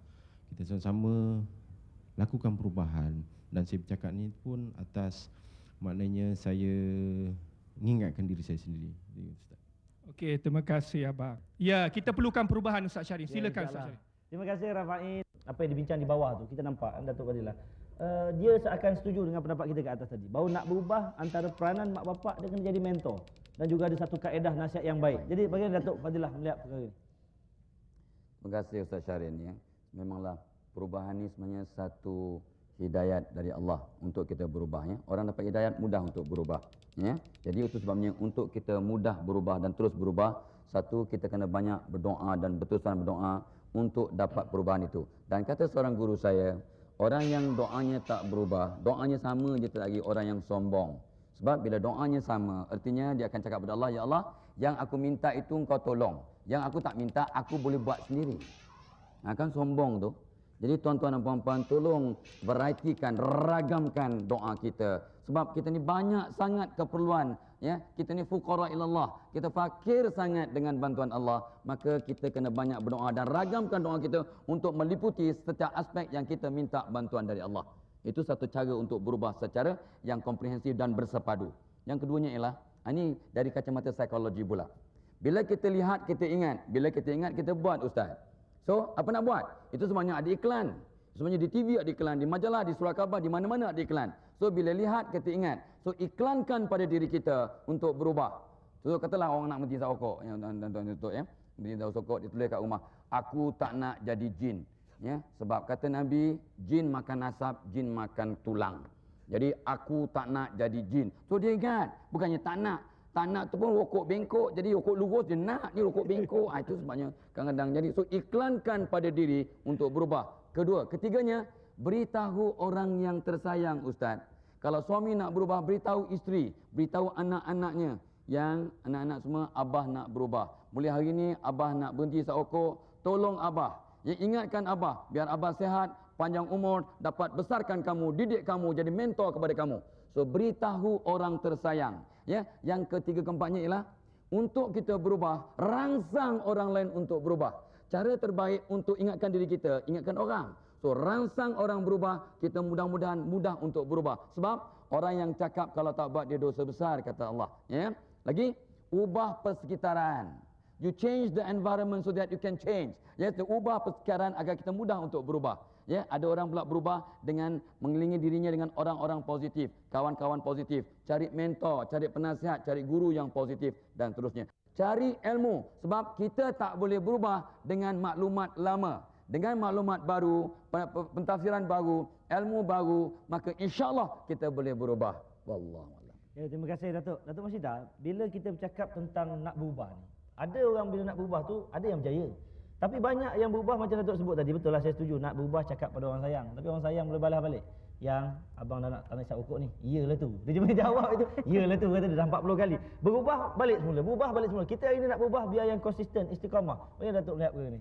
Kita sama-sama lakukan perubahan. Dan saya bercakap ni pun atas maknanya saya mengingatkan diri saya sendiri. Ustaz. Okey, terima kasih abang. Ya, kita perlukan perubahan Ustaz Syarif. Silakan Ustaz Syarif. Terima kasih Rafael. Apa yang dibincang di bawah tu kita nampak Datuk Fadilah. Dia seakan setuju dengan pendapat kita ke atas tadi. Bahawa nak berubah antara peranan mak bapak dia kena jadi mentor. Dan juga ada satu kaedah nasihat yang baik. Jadi bagaimana Datuk Fadilah melihat perkara ini? Terima kasih Ustaz Syarif ya. Memanglah perubahan ni sebenarnya satu hidayat dari Allah untuk kita berubah ya. Orang dapat hidayat mudah untuk berubah ya. Jadi itu sebabnya untuk kita mudah berubah dan terus berubah, satu kita kena banyak berdoa dan betul-betul berdoa untuk dapat perubahan itu. Dan kata seorang guru saya, orang yang doanya tak berubah, doanya sama je lagi orang yang sombong. Sebab bila doanya sama, artinya dia akan cakap kepada Allah, ya Allah, yang aku minta itu engkau tolong. Yang aku tak minta, aku boleh buat sendiri. Kan sombong tu. Jadi tuan-tuan dan puan-puan, tolong varietikan, ragamkan doa kita. Sebab kita ni banyak sangat keperluan. Ya, kita ni fuqara ilallah. Kita fakir sangat dengan bantuan Allah. Maka kita kena banyak berdoa dan ragamkan doa kita untuk meliputi setiap aspek yang kita minta bantuan dari Allah. Itu satu cara untuk berubah secara yang komprehensif dan bersepadu. Yang keduanya ialah, ini dari kacamata psikologi pula. Bila kita lihat, kita ingat. Bila kita ingat, kita buat Ustaz. So, apa nak buat? Itu semuanya ada iklan. Semuanya di TV ada iklan, di majalah, di surat khabar, di mana-mana ada iklan. So, bila lihat, kita ingat. So, iklankan pada diri kita untuk berubah. So, katalah orang nak berhenti rokok. Berhenti rokok, dia tulis kat rumah. Aku tak nak jadi jin. Ya, sebab kata Nabi, jin makan asap, jin makan tulang. Jadi aku tak nak jadi jin. So dia ingat, bukannya tak nak. Tak nak tu pun rokok bengkok, jadi rokok lurus dia nak ni rokok bengkok. Itu sebabnya kadang-kadang jadi. So iklankan pada diri untuk berubah. Kedua, ketiganya, beritahu orang yang tersayang Ustaz. Kalau suami nak berubah, beritahu isteri, beritahu anak-anaknya. Yang anak-anak semua, Abah nak berubah. Mulai hari ni Abah nak berhenti isap rokok, tolong Abah. Ya, ingatkan Abah, biar Abah sehat, panjang umur, dapat besarkan kamu, didik kamu, jadi mentor kepada kamu. So, beritahu orang tersayang. Ya, yang ketiga keempatnya ialah, untuk kita berubah, rangsang orang lain untuk berubah. Cara terbaik untuk ingatkan diri kita, ingatkan orang. So, rangsang orang berubah, kita mudah-mudahan mudah untuk berubah. Sebab, orang yang cakap kalau tak buat dia dosa besar, kata Allah. Ya. Lagi, ubah persekitaran. You change the environment so that you can change. Ya, ubah persekitaran agar kita mudah untuk berubah. Ya, ada orang pula berubah dengan mengelilingi dirinya dengan orang-orang positif, kawan-kawan positif, cari mentor, cari penasihat, cari guru yang positif dan seterusnya. Cari ilmu sebab kita tak boleh berubah dengan maklumat lama. Dengan maklumat baru, pentafsiran baru, ilmu baru, maka insya-Allah kita boleh berubah. Wallahu a'lam. Ya, terima kasih Datuk. Datuk Masyidah, bila kita bercakap tentang nak berubah ni, ada orang bila nak berubah tu, ada yang berjaya. Tapi banyak yang berubah macam Datuk sebut tadi. Betul lah, saya setuju. Nak berubah cakap pada orang sayang. Tapi orang sayang boleh balas balik. Yang abang dah nak tanah isap rokok ni. Iyalah tu. Dia cuma jawab itu. Iyalah tu. Kata dia dah 40 kali. Berubah balik semula. Berubah balik semula. Kita hari ni nak berubah biar yang konsisten, istiqamah. Bagaimana Datuk melihat perkara ni?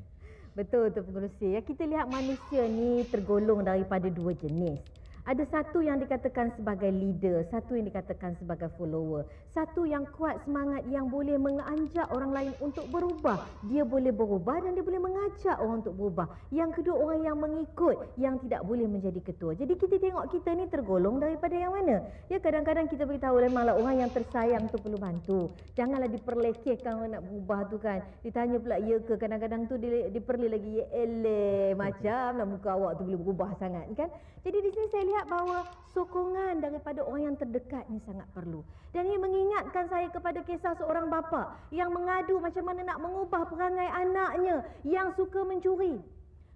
Betul, Tuan Pengerusi. Ya, kita lihat manusia ni tergolong daripada dua jenis. Ada satu yang dikatakan sebagai leader, satu yang dikatakan sebagai follower. Satu yang kuat semangat yang boleh mengajak orang lain untuk berubah. Dia boleh berubah dan dia boleh mengajak orang untuk berubah. Yang kedua, orang yang mengikut, yang tidak boleh menjadi ketua. Jadi kita tengok kita ni tergolong daripada yang mana? Ya, kadang-kadang kita beritahu memanglah orang yang tersayang tu perlu bantu. Janganlah diperlekehkan orang nak berubah tu kan. Ditanya pula ya ke, kadang-kadang tu diperleh lagi, ya eleh, macam lah muka awak tu boleh berubah sangat kan. Jadi di sini saya lihat bahawa sokongan daripada orang yang terdekat ni sangat perlu. Dan ini mengingatkan saya kepada kisah seorang bapa yang mengadu macam mana nak mengubah perangai anaknya yang suka mencuri.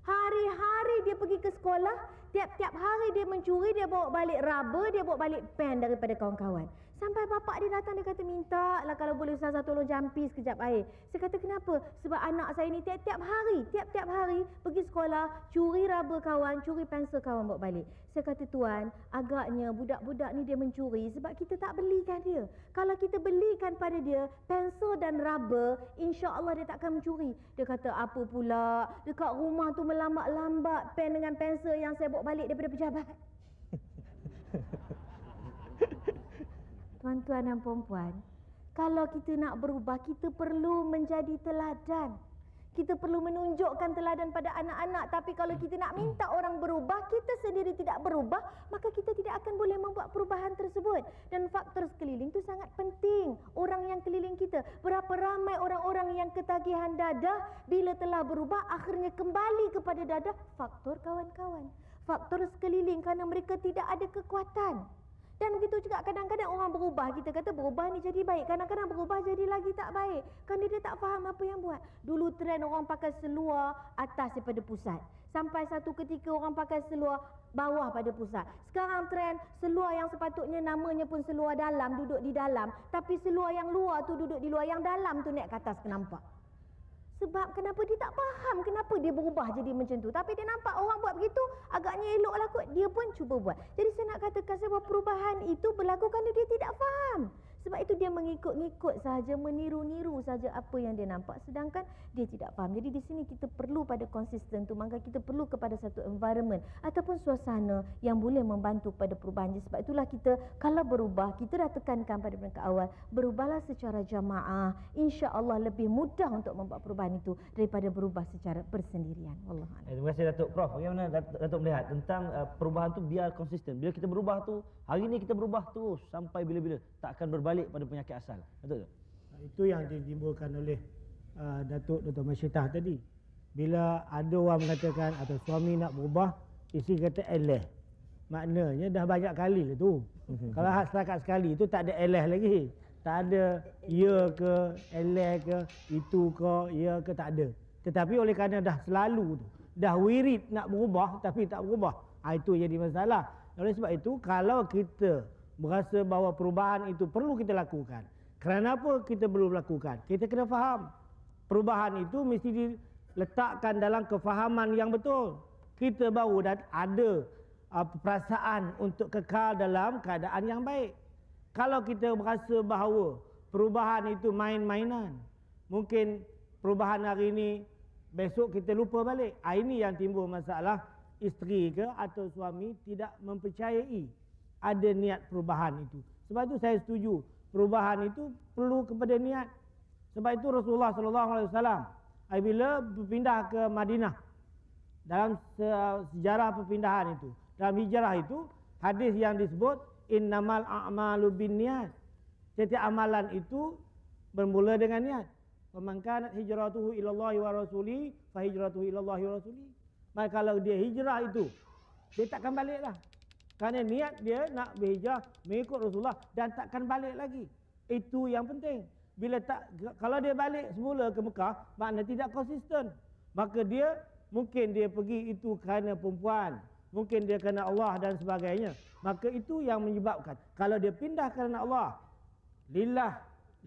Hari-hari dia pergi ke sekolah, tiap-tiap hari dia mencuri, dia bawa balik rubber, dia bawa balik pen daripada kawan-kawan. Sampai bapak dia datang, dia kata, minta lah kalau boleh Ustazah tolong jampi sekejap air. Saya kata, kenapa? Sebab anak saya ni tiap-tiap hari pergi sekolah, curi rubber kawan, curi pensel kawan bawa balik. Saya kata, tuan, agaknya budak-budak ni dia mencuri sebab kita tak belikan dia. Kalau kita belikan pada dia pensel dan rubber, insya-Allah dia tak akan mencuri. Dia kata, apa pula? Dekat rumah tu melambat-lambat pen dengan pensel yang saya bawa balik daripada pejabat. Tuan-tuan dan puan-puan, kalau kita nak berubah, kita perlu menjadi teladan. Kita perlu menunjukkan teladan pada anak-anak. Tapi kalau kita nak minta orang berubah, kita sendiri tidak berubah, maka kita tidak akan boleh membuat perubahan tersebut. Dan faktor sekeliling itu sangat penting. Orang yang keliling kita. Berapa ramai orang-orang yang ketagihan dadah, bila telah berubah, akhirnya kembali kepada dadah. Faktor kawan-kawan. Faktor sekeliling kerana mereka tidak ada kekuatan. Dan begitu juga kadang-kadang orang berubah, kita kata berubah ni jadi baik. Kadang-kadang berubah jadi lagi tak baik. Kan dia tak faham apa yang buat. Dulu trend orang pakai seluar atas daripada pusat. Sampai satu ketika orang pakai seluar bawah pada pusat. Sekarang trend seluar yang sepatutnya namanya pun seluar dalam, duduk di dalam. Tapi seluar yang luar tu duduk di luar, yang dalam tu naik ke atas kenampak. Sebab kenapa dia tak faham kenapa dia berubah jadi macam tu. Tapi dia nampak orang buat begitu, agaknya eloklah kot. Dia pun cuba buat. Jadi saya nak katakan sebuah perubahan itu berlaku kerana dia tidak faham. Sebab itu dia mengikut-ngikut sahaja, meniru-niru sahaja apa yang dia nampak. Sedangkan dia tidak faham. Jadi di sini kita perlu pada konsisten tu. Maka kita perlu kepada satu environment ataupun suasana yang boleh membantu pada perubahan. Sebab itulah kita kalau berubah, kita dah tekankan pada peringkat awal, berubahlah secara jamaah. InsyaAllah lebih mudah untuk membuat perubahan itu daripada berubah secara bersendirian. Wallahualam. Terima kasih Datuk. Prof, bagaimana Datuk melihat tentang perubahan tu biar konsisten. Bila kita berubah tu, hari ni kita berubah terus sampai bila-bila, tak akan berbalik pada penyakit asal. Betul tak? Itu yang ditimbulkan oleh Datuk Dr. Masyitah tadi. Bila ada orang mengatakan atau suami nak berubah, isteri kata eleh. Maknanya dah banyak kali lah tu. Kalau setakat sekali tu tak ada eleh lagi. Tak ada ya ke, eleh ke, itu ke, ya ke, tak ada. Tetapi oleh kerana dah selalu tu, dah wirid nak berubah tapi tak berubah, itu jadi masalah. Oleh sebab itu, kalau kita berasa bahawa perubahan itu perlu kita lakukan, kerana apa kita perlu lakukan? Kita kena faham. Perubahan itu mesti diletakkan dalam kefahaman yang betul. Kita baru ada perasaan untuk kekal dalam keadaan yang baik. Kalau kita berasa bahawa perubahan itu main-mainan, mungkin perubahan hari ini, besok kita lupa balik. Ini yang timbul masalah, isteri ke atau suami tidak mempercayai ada niat perubahan itu. Sebab itu saya setuju, perubahan itu perlu kepada niat. Sebab itu Rasulullah SAW bila berpindah ke Madinah, dalam sejarah perpindahan itu, dalam hijrah itu, hadis yang disebut innamal a'malu binniyat. Setiap amalan itu bermula dengan niat. Faman kanat hijratuhu ilallahi wa rasuli fa hijratuhu ilallahi wa rasuli. Maka kalau dia hijrah itu, dia takkan baliklah. Kerana niat dia nak berhijrah mengikut Rasulullah dan takkan balik lagi. Itu yang penting. Kalau dia balik semula ke Mekah, makna tidak konsisten. Maka dia mungkin dia pergi itu kerana perempuan, mungkin dia kerana Allah dan sebagainya. Maka itu yang menyebabkan. Kalau dia pindah kerana Allah, lillah.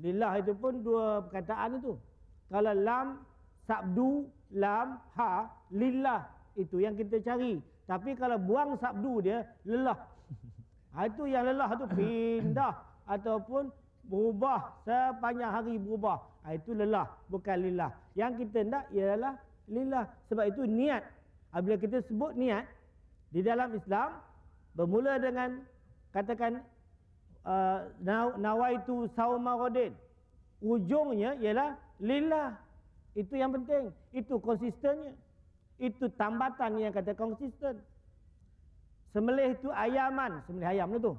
Lillah itu pun dua perkataan itu. Kalau lam, sabdu, lam, ha, lillah. Itu yang kita cari. Tapi kalau buang sabdu dia, lelah. Itu yang lelah tu pindah. Ataupun berubah, sepanjang hari berubah. Itu lelah, bukan lillah. Yang kita nak ialah lillah. Sebab itu niat. Bila kita sebut niat, di dalam Islam, bermula dengan katakan nawaitu sauma ghadin. Ujungnya ialah lillah. Itu yang penting. Itu konsistennya. Itu tambatan yang kata konsisten. Sembelih itu ayaman, sembelih ayam tu.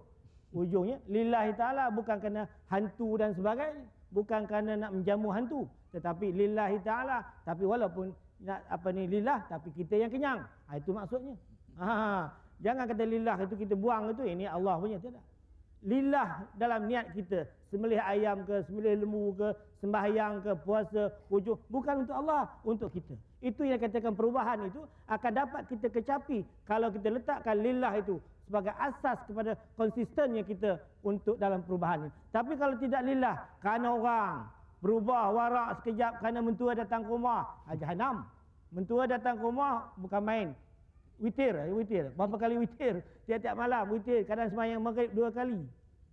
Ujungnya lillahi ta'ala, bukan kerana hantu dan sebagainya. Bukan kerana nak menjamu hantu, tetapi lillahi ta'ala. Tapi walaupun nak lillah, tapi kita yang kenyang. Itu maksudnya. Jangan kata lillah itu kita buang itu, ini Allah punya, tidak. Lillah dalam niat kita, sembelih ayam ke, sembelih lembu ke, sembahyang ke, puasa, ujung, bukan untuk Allah, untuk kita. Itu yang katakan perubahan itu akan dapat kita kecapi kalau kita letakkan lillah itu sebagai asas kepada konsistennya kita untuk dalam perubahan ini. Tapi kalau tidak lillah, kerana orang berubah warak sekejap kerana mentua datang ke rumah, jahanam. Mentua datang ke rumah bukan main. Witir. Berapa kali witir? Tiap-tiap malam witir. Kadang sembahyang maghrib 2 kali.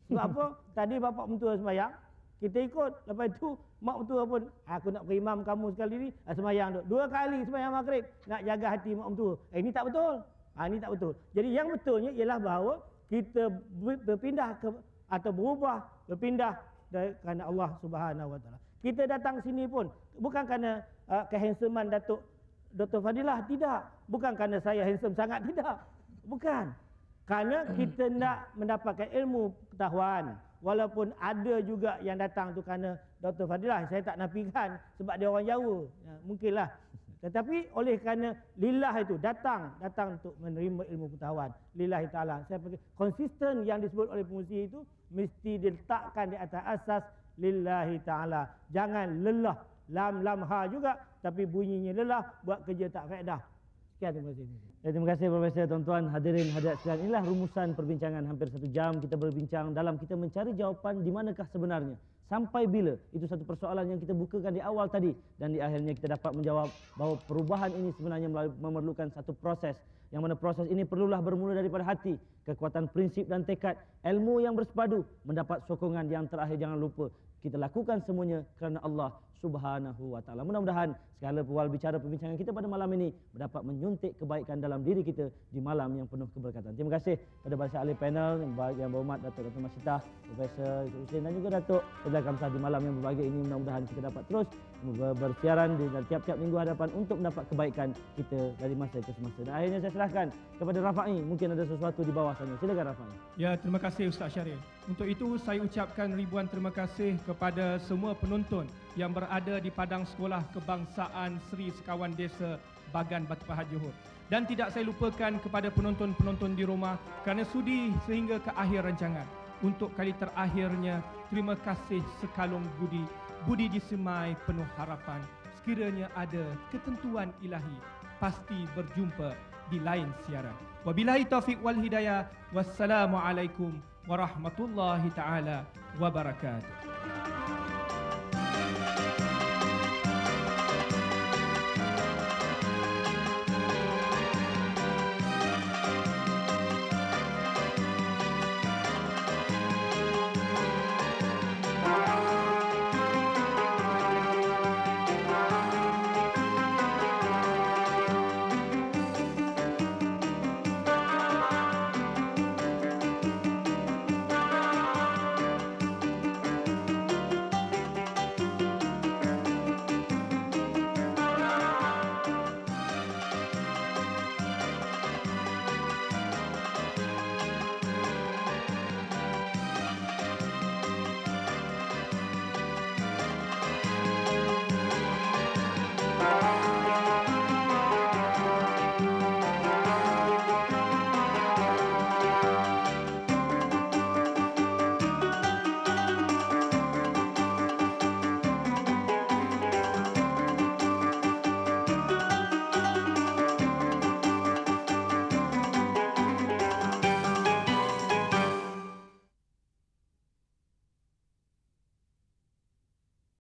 Sebab apa? Tadi bapak mentua sembahyang, kita ikut. Lepas itu mak mentua pun, aku nak berimam kamu sekali ni, sembahyang 2 kali sembahyang maghrib. Nak jaga hati mak mentua. Ini tak betul. Ini tak betul. Jadi yang betulnya ialah bahawa kita berpindah ke atau berpindah kerana Allah Subhanahu Wa Taala. Kita datang sini pun bukan kerana kehandsoman Dr. Fadilah, tidak. Bukan kerana saya handsome sangat, tidak. Bukan. Kerana kita nak mendapatkan ilmu pengetahuan. Walaupun ada juga yang datang tu kerana Dr. Fadilah, saya tak nafikan sebab dia orang Jawa. Mungkinlah. Tetapi oleh kerana lillah itu datang untuk menerima ilmu pengetahuan. Lillahi ta'ala. Saya pergi konsisten yang disebut oleh pengurusi itu mesti diletakkan di atas asas lillahi ta'ala. Jangan lelah. Lam ha juga, tapi bunyinya lelah, buat kerja tak faedah. Sekian, terima kasih. Terima kasih Profesor, tuan-tuan, hadirin hadirat sekalian. Inilah rumusan perbincangan hampir 1 jam kita berbincang dalam kita mencari jawapan di manakah sebenarnya. Sampai bila? Itu satu persoalan yang kita bukakan di awal tadi. Dan di akhirnya kita dapat menjawab bahawa perubahan ini sebenarnya memerlukan satu proses. Yang mana proses ini perlulah bermula daripada hati. Kekuatan prinsip dan tekad. Ilmu yang bersepadu. Mendapat sokongan yang terakhir, jangan lupa. Kita lakukan semuanya kerana Allah Subhanahu Wa Taala. Mudah-mudahan segala perwal bicara perbincangan kita pada malam ini dapat menyuntik kebaikan dalam diri kita di malam yang penuh keberkatan. Terima kasih kepada barisan ahli panel yang berhormat Datuk Masitah, Profesor Hussein dan juga Datuk Fadil Kamsah di malam yang berbahagia ini. Mudah-mudahan kita dapat terus bersiaran di tiap-tiap minggu hadapan untuk mendapat kebaikan kita dari masa ke semasa. Dan akhirnya saya serahkan kepada Rafa'i. Mungkin ada sesuatu di bawah sana. Silakan Rafa'i. Ya, terima kasih Ustaz Syaril. Untuk itu saya ucapkan ribuan terima kasih kepada semua penonton yang berada di Padang Sekolah Kebangsaan Seri Sekawan Desa Bagan Batu Pahat Johor. Dan tidak saya lupakan kepada penonton-penonton di rumah kerana sudi sehingga ke akhir rancangan. Untuk kali terakhirnya, terima kasih sekalung budi. Budi disemai penuh harapan. Sekiranya ada ketentuan ilahi, pasti berjumpa di lain siaran. Wabillahi taufiq wal hidayah. Wassalamualaikum warahmatullahi taala wabarakatuh.